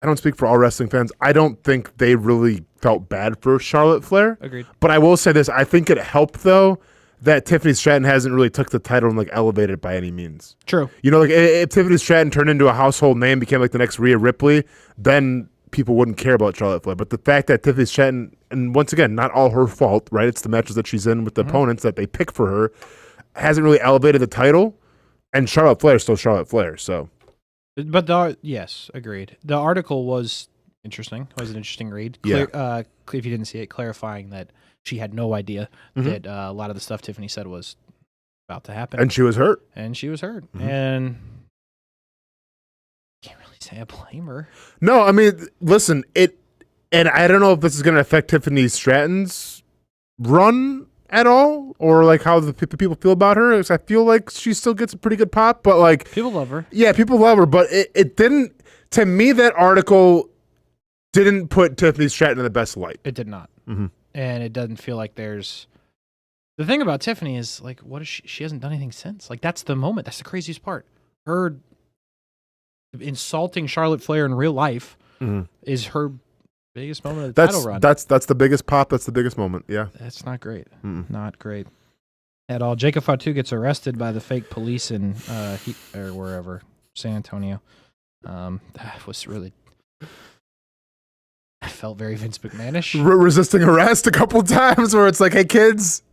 I don't speak for all wrestling fans. I don't think they really felt bad for Charlotte Flair. Agreed. But I will say this. I think it helped, though, that Tiffany Stratton hasn't really took the title and, like, elevated it by any means. True. Like, if Tiffany Stratton turned into a household name, became, like, the next Rhea Ripley, then people wouldn't care about Charlotte Flair. But the fact that Tiffany Stratton, and once again, not all her fault, right? It's the matches that she's in with the opponents that they pick for her, hasn't really elevated the title. And Charlotte Flair is still Charlotte Flair, so... But yes, agreed. The article was interesting. It was an interesting read. If you didn't see it, clarifying that she had no idea that a lot of the stuff Tiffany said was about to happen. And she was hurt. And I can't really say I blame her. No, I mean, listen, and I don't know if this is going to affect Tiffany Stratton's run at all, or like how the people feel about her. Because I feel like she still gets a pretty good pop, but like people love her. Yeah, people love her, but it didn't. To me, that article didn't put Tiffany Stratton in the best light. It did not, and it doesn't feel like there's. The thing about Tiffany is like, what is she? She hasn't done anything since. Like that's the moment. That's the craziest part. Her insulting Charlotte Flair in real life is her biggest moment of the title run. That's the biggest pop. That's the biggest moment. Yeah, that's not great. Not great at all. Jacob Fatu gets arrested by the fake police in or wherever, San Antonio. That was really. I felt very Vince McMahon-ish. Resisting arrest a couple times, where it's like, "Hey kids,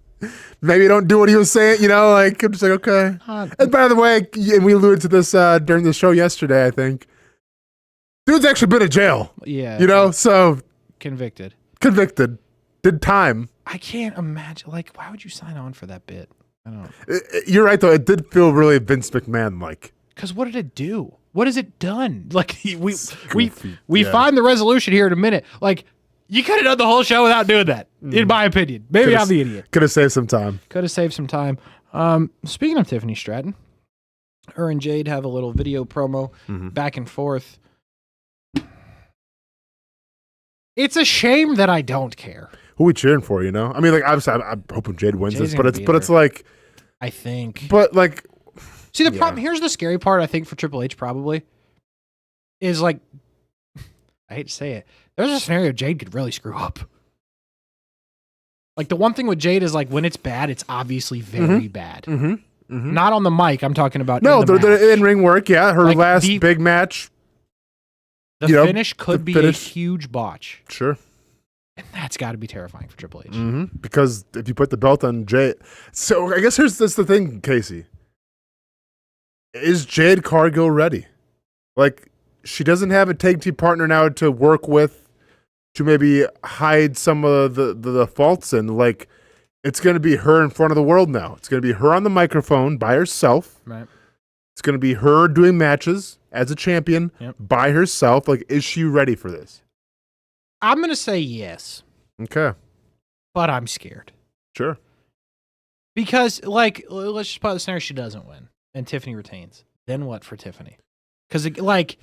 maybe don't do what he was saying." You know, like I'm just like, okay. And by the way, and we alluded to this during the show yesterday, I think. Dude's actually been in jail. Yeah. You know, so. Convicted. Did time. I can't imagine. Like, why would you sign on for that bit? I don't know. You're right, though. It did feel really Vince McMahon-like. Because what did it do? What has it done? Like, we find the resolution here in a minute. Like, you could have done the whole show without doing that, in my opinion. Maybe I'm the idiot. Could have saved some time. Speaking of Tiffany Stratton, her and Jade have a little video promo back and forth. It's a shame that I don't care. Who are we cheering for, you know? I mean, like, obviously, I'm hoping Jade wins this, but it's like... I think. But, like... See, the problem... Here's the scary part, I think, for Triple H, probably, is, like... I hate to say it. There's a scenario Jade could really screw up. Like, the one thing with Jade is, like, when it's bad, it's obviously very bad. Not on the mic, I'm talking about the in-ring work, yeah. Her like last big match... The finish could be a huge botch. Sure. And that's got to be terrifying for Triple H. Because if you put the belt on Jade... So I guess that's the thing, Kasey. Is Jade Cargill ready? Like, she doesn't have a tag team partner now to work with to maybe hide some of the faults in. Like, it's going to be her in front of the world now. It's going to be her on the microphone by herself. Right. It's going to be her doing matches as a champion by herself. Like, is she ready for this? I'm going to say yes. Okay. But I'm scared. Sure. Because, like, let's just put the scenario she doesn't win and Tiffany retains. Then what for Tiffany? Because, like,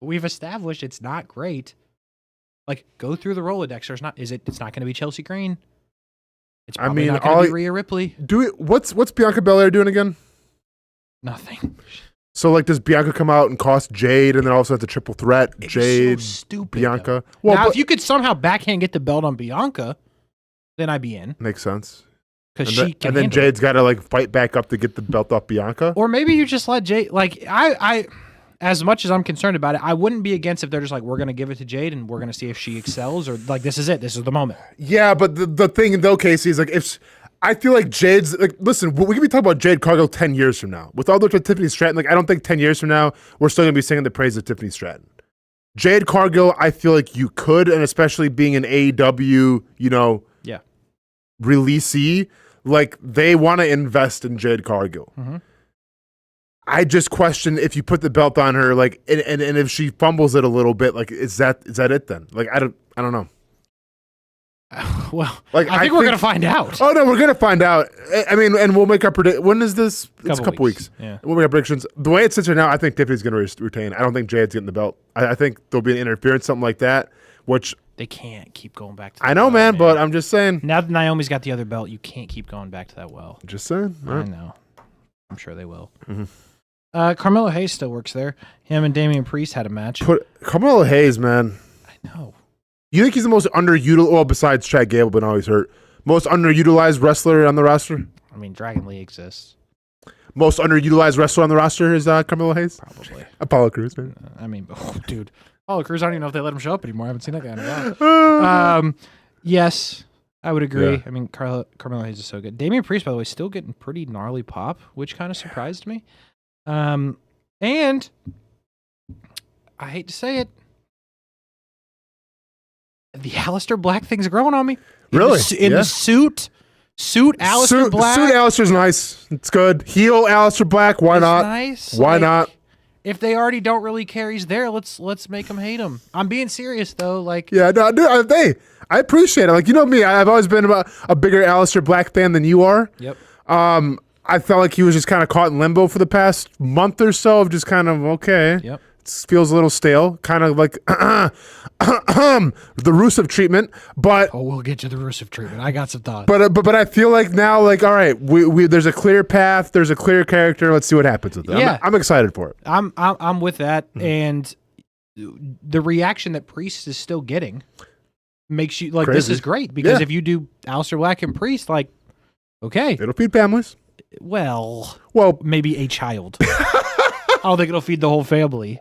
we've established it's not great. Like, go through the Rolodex. It's not going to be Chelsea Green. It's probably not going to be Rhea Ripley. What's Bianca Belair doing again? Nothing. So, like, does Bianca come out and cost Jade, and then also have the triple threat? Jade, so stupid, Bianca. Well, now, if you could somehow backhand get the belt on Bianca, then I'd be in. Makes sense. Because and then Jade's got to like fight back up to get the belt off Bianca. Or maybe you just let Jade. Like I, as much as I'm concerned about it, I wouldn't be against if they're just like, we're going to give it to Jade and we're going to see if she excels, or like this is it. This is the moment. Yeah, but the thing though, Kasey, is like I feel like Jade's like, listen, we can be talking about Jade Cargill 10 years from now. With all the Tiffany Stratton, like I don't think 10 years from now we're still going to be singing the praise of Tiffany Stratton. Jade Cargill, I feel like you could, and especially being an AEW, releasee, like they want to invest in Jade Cargill. Mm-hmm. I just question if you put the belt on her, like, and if she fumbles it a little bit, like, is that it then? Like, I don't know. Well, like, I think we're gonna find out. Oh no, we're gonna find out. I mean, and we'll make our prediction. When is this? It's a couple weeks. Yeah, we'll make our predictions. The way it sits right now, I think Tiffany's gonna retain. I don't think Jade's getting the belt. I think there'll be an interference, something like that. Which they can't keep going back to. I know, man, but I'm just saying. Now that Naomi's got the other belt, you can't keep going back to that well. Just saying. I know. I'm sure they will. Mm-hmm. Carmelo Hayes still works there. Him and Damian Priest had a match. Carmelo Hayes, man. I know. You think he's the most underutilized, well, besides Chad Gable, but now he's hurt, most underutilized wrestler on the roster? I mean, Dragon Lee exists. Most underutilized wrestler on the roster is Carmelo Hayes? Probably. Apollo Crews, man. I mean, dude. Apollo Crews, I don't even know if they let him show up anymore. I haven't seen that guy in a while. Yes, I would agree. Yeah. I mean, Carmelo Hayes is so good. Damian Priest, by the way, still getting pretty gnarly pop, which kind of surprised me. And And I hate to say it, the Aleister Black thing's growing on me. Really? In the suit Aleister Black. Suit Aleister's nice. It's good. Heel Aleister Black. Why not? Nice. Why not? If they already don't really care he's there, let's make them hate him. I'm being serious though. Like, yeah, no, I appreciate it. Like, you know me, I've always been a bigger Aleister Black fan than you are. Yep. I felt like he was just kind of caught in limbo for the past month or so of just kind of okay. Yep. Feels a little stale, kind of like the Rusev treatment, but we'll get you the Rusev treatment. I got some thoughts. But I feel like now, like, all right, we there's a clear path, there's a clear character. Let's see what happens with it. Yeah. I'm excited for it. I'm with that, and the reaction that Priest is still getting makes you like, this is great, because if you do Aleister Black and Priest, like, okay, it'll feed families. Well, maybe a child. I don't think it'll feed the whole family.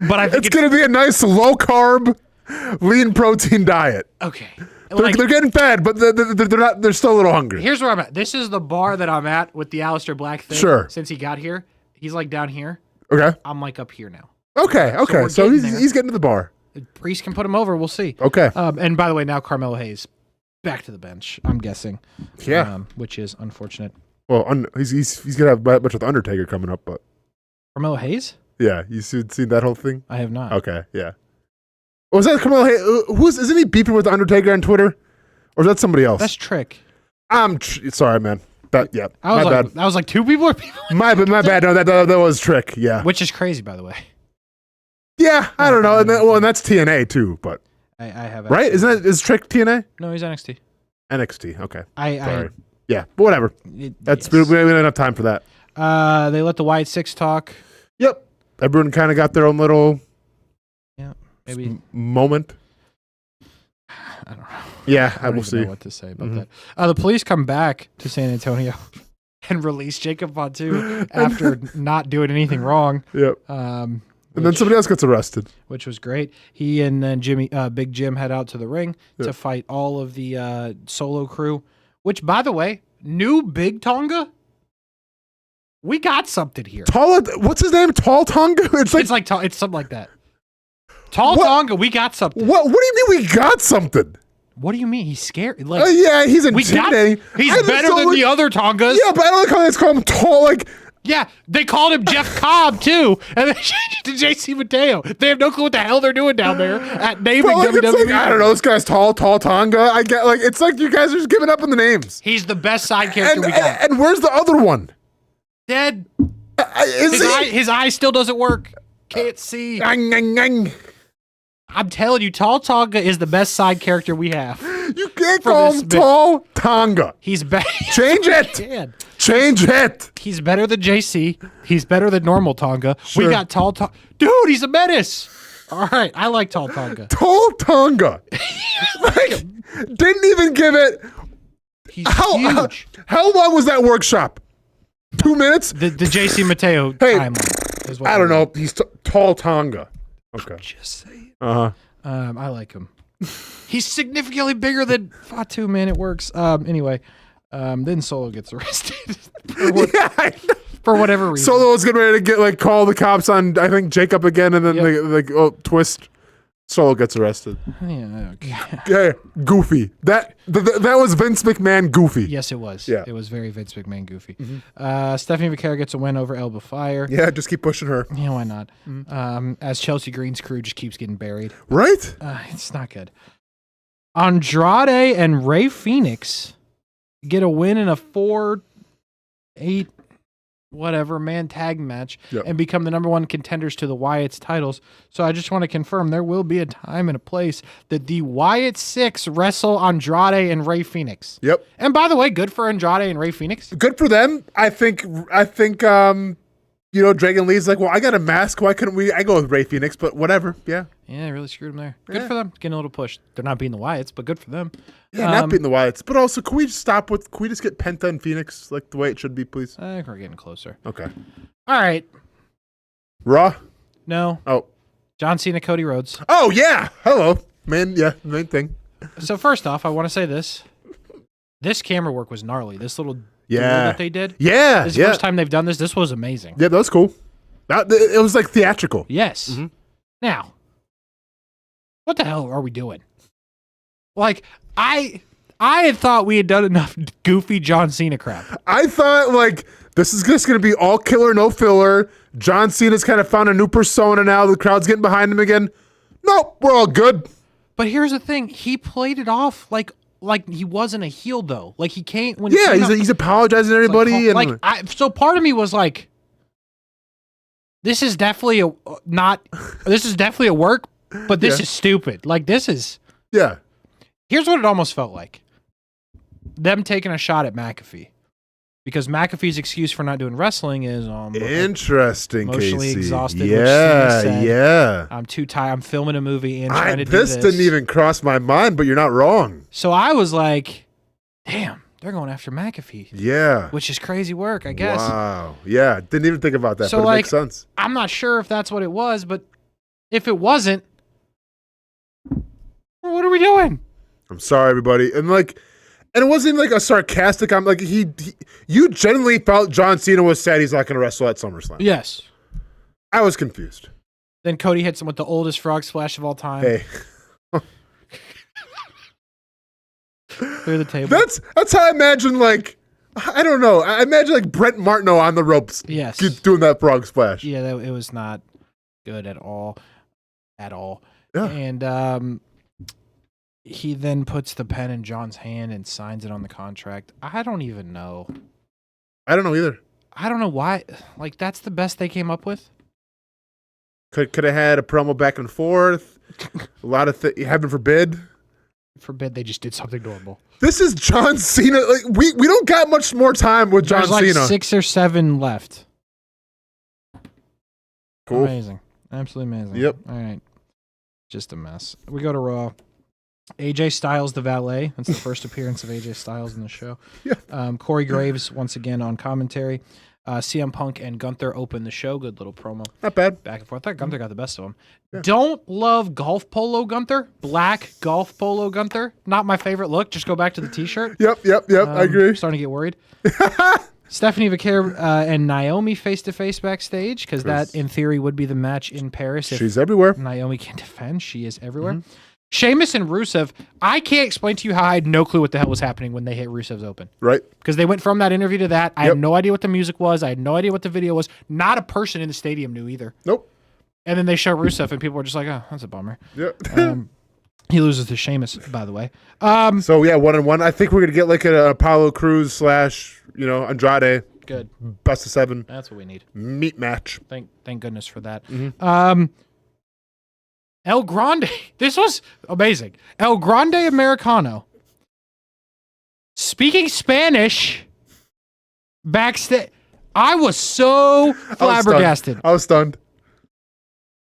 But I think it's going to be a nice low carb, lean protein diet. Okay. They're getting fed, but they're still a little hungry. Here's where I'm at. This is the bar that I'm at with the Aleister Black thing. Sure. Since he got here. He's like down here. Okay. I'm like up here now. Okay. So he's getting to the bar. Priest can put him over. We'll see. Okay. And by the way, now Carmelo Hayes back to the bench, I'm guessing. Yeah. Which is unfortunate. Well, he's going to have a bunch with Undertaker coming up, but. Carmelo Hayes? Yeah, you seen that whole thing? I have not. Okay, yeah. Was that Carmelo Hayes? Isn't he beefing with the Undertaker on Twitter? Or is that somebody else? That's Trick. Sorry, man. My bad. I was like, two people are people? My bad. No, that was Trick, yeah. Which is crazy, by the way. Yeah, I don't know. And that's TNA too, but. I have. Right? Is Trick TNA? No, he's NXT. NXT, okay. Sorry. Yeah, but whatever. We don't have time for that. They let the Wyatt Six talk. Yep. Everyone kind of got their own little moment. I don't know. Yeah, I will see. Know what to say about that. The police come back to San Antonio and release Jacob Fatu after not doing anything wrong. Yep. And then somebody else gets arrested, which was great. He and then Big Jim head out to the ring to fight all of the Solo crew. Which, by the way, new Big Tonga. We got something here. What's his name? Tall Tonga? It's something like that. Tonga, we got something. What do you mean we got something? What do you mean? He's scary. Like, yeah, he's intimidating. He's better than the other Tongas. Yeah, but I don't like how they call him tall. Like, yeah, they called him Jeff Cobb too, and they changed it to JC Mateo. They have no clue what the hell they're doing down there at naming WWE. Like, I don't know. This guy's tall Tonga. I get it's like you guys are just giving up on the names. He's the best side character we got. And where's the other one? Dead. His eye still doesn't work. Can't see. I'm telling you, Tall Tonga is the best side character we have. You can't call him Tall Tonga. He's better. Change it. Change it. He's better than JC. He's better than normal Tonga. Sure. We got Tall Tonga. Dude, he's a menace. All right, I like Tall Tonga. Tall Tonga. Didn't even give it. He's huge. How long was that workshop? 2 minutes? The JC Mateo timeline. I don't know. He's Tall Tonga. Okay. Just saying. Uh-huh. I like him. He's significantly bigger than Fatu, man. It works. Anyway, then Solo gets arrested for whatever reason. Solo was getting ready to call the cops on, I think, Jacob again, and then twist. Solo gets arrested. Yeah. Okay. Yeah. Goofy. That was Vince McMahon goofy. Yes, it was. Yeah. It was very Vince McMahon goofy. Mm-hmm. Stephanie Vaquera gets a win over Elba Fire. Yeah, just keep pushing her. Yeah, why not? Mm-hmm. As Chelsea Green's crew just keeps getting buried. Right? It's not good. Andrade and Rey Fenix get a win in a 4-8 man tag match and become the number one contenders to the Wyatt's titles. So I just want to confirm there will be a time and a place that the Wyatt Six wrestle Andrade and Rey Fenix. Yep. And by the way, good for Andrade and Rey Fenix. Good for them. I think Dragon Lee's like, well, I got a mask. Why couldn't we? I go with Rey Fenix, but whatever. Yeah. Yeah, they really screwed them there. Good for them. Getting a little push. They're not beating the Wyatts, but good for them. Yeah, not beating the Wyatts. But also, can we just get Penta and Phoenix like the way it should be, please? I think we're getting closer. Okay. All right. Raw? No. Oh. John Cena, Cody Rhodes. Oh, yeah. Hello. Man, yeah, main thing. So first off, I want to say this. This camera work was gnarly. This little duel that they did. Yeah. This is the first time they've done this. This was amazing. Yeah, that was cool. It was like theatrical. Yes. Mm-hmm. Now, what the hell are we doing? Like, I had thought we had done enough goofy John Cena crap. I thought, like, this is just going to be all killer, no filler. John Cena's kind of found a new persona now. The crowd's getting behind him again. Nope, we're all good. But here's the thing. He played it off like he wasn't a heel, though. Like, he can't... he's apologizing to everybody. So part of me was like, this is definitely a work, but this is stupid. Like, this is... Yeah. Here's what it almost felt like. Them taking a shot at McAfee. Because McAfee's excuse for not doing wrestling is interesting, emotionally Kasey. exhausted. Yeah. I'm too tired. I'm filming a movie and trying to do this. This didn't even cross my mind, but you're not wrong. So I was like, damn, they're going after McAfee. Yeah. Which is crazy work, I guess. Wow. Yeah. Didn't even think about that, but it makes sense. I'm not sure if that's what it was, but if it wasn't, what are we doing? I'm sorry, everybody. And it wasn't like a sarcastic. I'm like, you genuinely felt John Cena was sad he's not going to wrestle at SummerSlam. Yes. I was confused. Then Cody hits him with the oldest frog splash of all time. Hey. Clear the table. That's how I imagine, like, I don't know. I imagine like Brent Martineau on the ropes. Yes. Doing that frog splash. Yeah, it was not good at all. At all. Yeah. And he then puts the pen in John's hand and signs it on the contract. I don't even know. I don't know either. I don't know why. Like, that's the best they came up with? Could have had a promo back and forth. A lot of heaven forbid. Forbid they just did something normal. This is John Cena. Like, we don't got much more time with John Cena. There's like 6 or 7 left. Cool. Amazing. Absolutely amazing. Yep. All right. Just a mess. We go to Raw. AJ Styles, the valet. That's the first appearance of AJ Styles in the show. Yeah. Corey Graves, once again, on commentary. CM Punk and Gunther open the show. Good little promo. Not bad. Back and forth. I thought Gunther got the best of him. Yeah. Don't love golf polo Gunther. Black golf polo Gunther. Not my favorite look. Just go back to the t-shirt. Yep. I agree. Starting to get worried. Stephanie Vaquer and Naomi face-to-face backstage, because that, in theory, would be the match in Paris. She's everywhere. Naomi can defend. She is everywhere. Mm-hmm. Sheamus and Rusev, I can't explain to you how I had no clue what the hell was happening when they hit Rusev's open. Right. Because they went from that interview to that. I had no idea what the music was. I had no idea what the video was. Not a person in the stadium knew either. Nope. And then they show Rusev, and people were just like, oh, that's a bummer. Yeah. He loses to Sheamus, by the way. So, yeah, 1-1. I think we're going to get like an Apollo Crews / Andrade. Good. Best of 7. That's what we need. Meat match. Thank goodness for that. Mm-hmm. El Grande. This was amazing. El Grande Americano. Speaking Spanish backstage. I was so flabbergasted. I was stunned.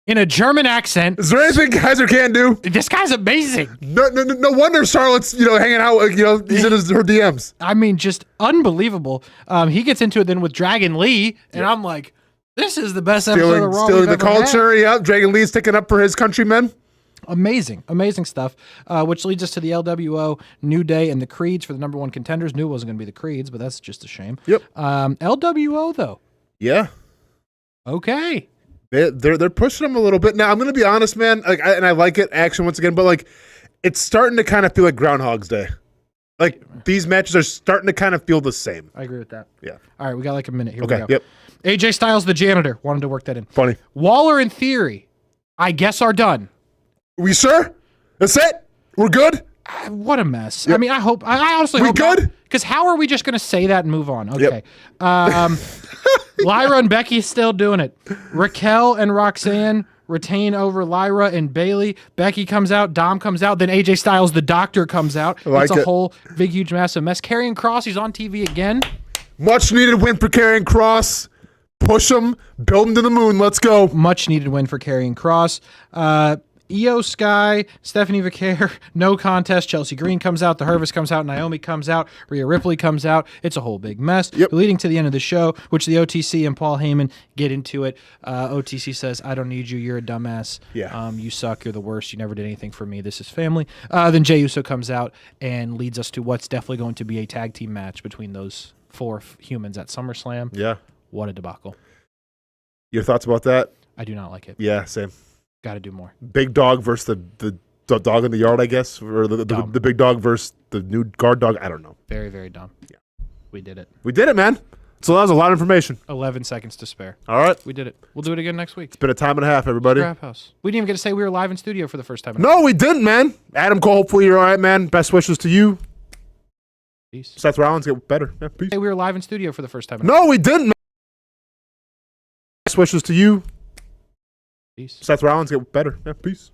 In a German accent. Is there anything Kaiser can't do? This guy's amazing. No wonder Charlotte's, hanging out, he's in her DMs. I mean, just unbelievable. He gets into it then with Dragon Lee, and I'm like, this is the best episode of Raw stealing the culture. Yep. Dragon Lee's sticking up for his countrymen. Amazing stuff, which leads us to the LWO, New Day, and the Creeds for the number 1 contenders. Knew it wasn't going to be the Creeds, but that's just a shame. Yep. LWO, though. Yeah. Okay. They're pushing them a little bit. Now, I'm going to be honest, man, I like it, action once again, but it's starting to kind of feel like Groundhog's Day. These matches are starting to kind of feel the same. I agree with that. Yeah. All right, we got like a minute. Here we go. Yep. AJ Styles, the janitor. Wanted to work that in. Funny. Waller and Theory, I guess, are done. We sure? That's it? We're good? What a mess. Yep. I mean, I honestly hope good? Because how are we just going to say that and move on? Okay. Yep. Lyra and Becky still doing it. Raquel and Roxanne retain over Lyra and Bailey. Becky comes out. Dom comes out. Then AJ Styles, the doctor, comes out. It's a whole big, huge, massive mess. Karrion Kross, he's on TV again. Much needed win for Karrion Kross. Push him. Build him to the moon. Let's go. Much needed win for Karrion Kross. Io Sky, Stephanie Vaquer, no contest. Chelsea Green comes out. The Hervis comes out. Naomi comes out. Rhea Ripley comes out. It's a whole big mess. Yep. Leading to the end of the show, which the OTC and Paul Heyman get into it. OTC says, I don't need you. You're a dumbass. Yeah. You suck. You're the worst. You never did anything for me. This is family. Then Jey Uso comes out and leads us to what's definitely going to be a tag team match between those 4 humans at SummerSlam. Yeah. What a debacle. Your thoughts about that? I do not like it. Yeah, same. Got to do more. Big dog versus the dog in the yard, I guess, or the big dog versus the new guard dog. I don't know. Very, very dumb. Yeah. We did it. We did it, man. So that was a lot of information. 11 seconds to spare. All right. We did it. We'll do it again next week. It's been a time and a half, everybody. Scraphouse. We didn't even get to say we were live in studio for the first time. No, we didn't, man. Adam Cole, hopefully you're all right, man. Best wishes to you. Peace. Seth Rollins, get better. Yeah, peace. Hey, we were live in studio for the first time. No, we didn't, man. Best wishes to you. Peace. Seth Rollins, get better. Yeah, peace.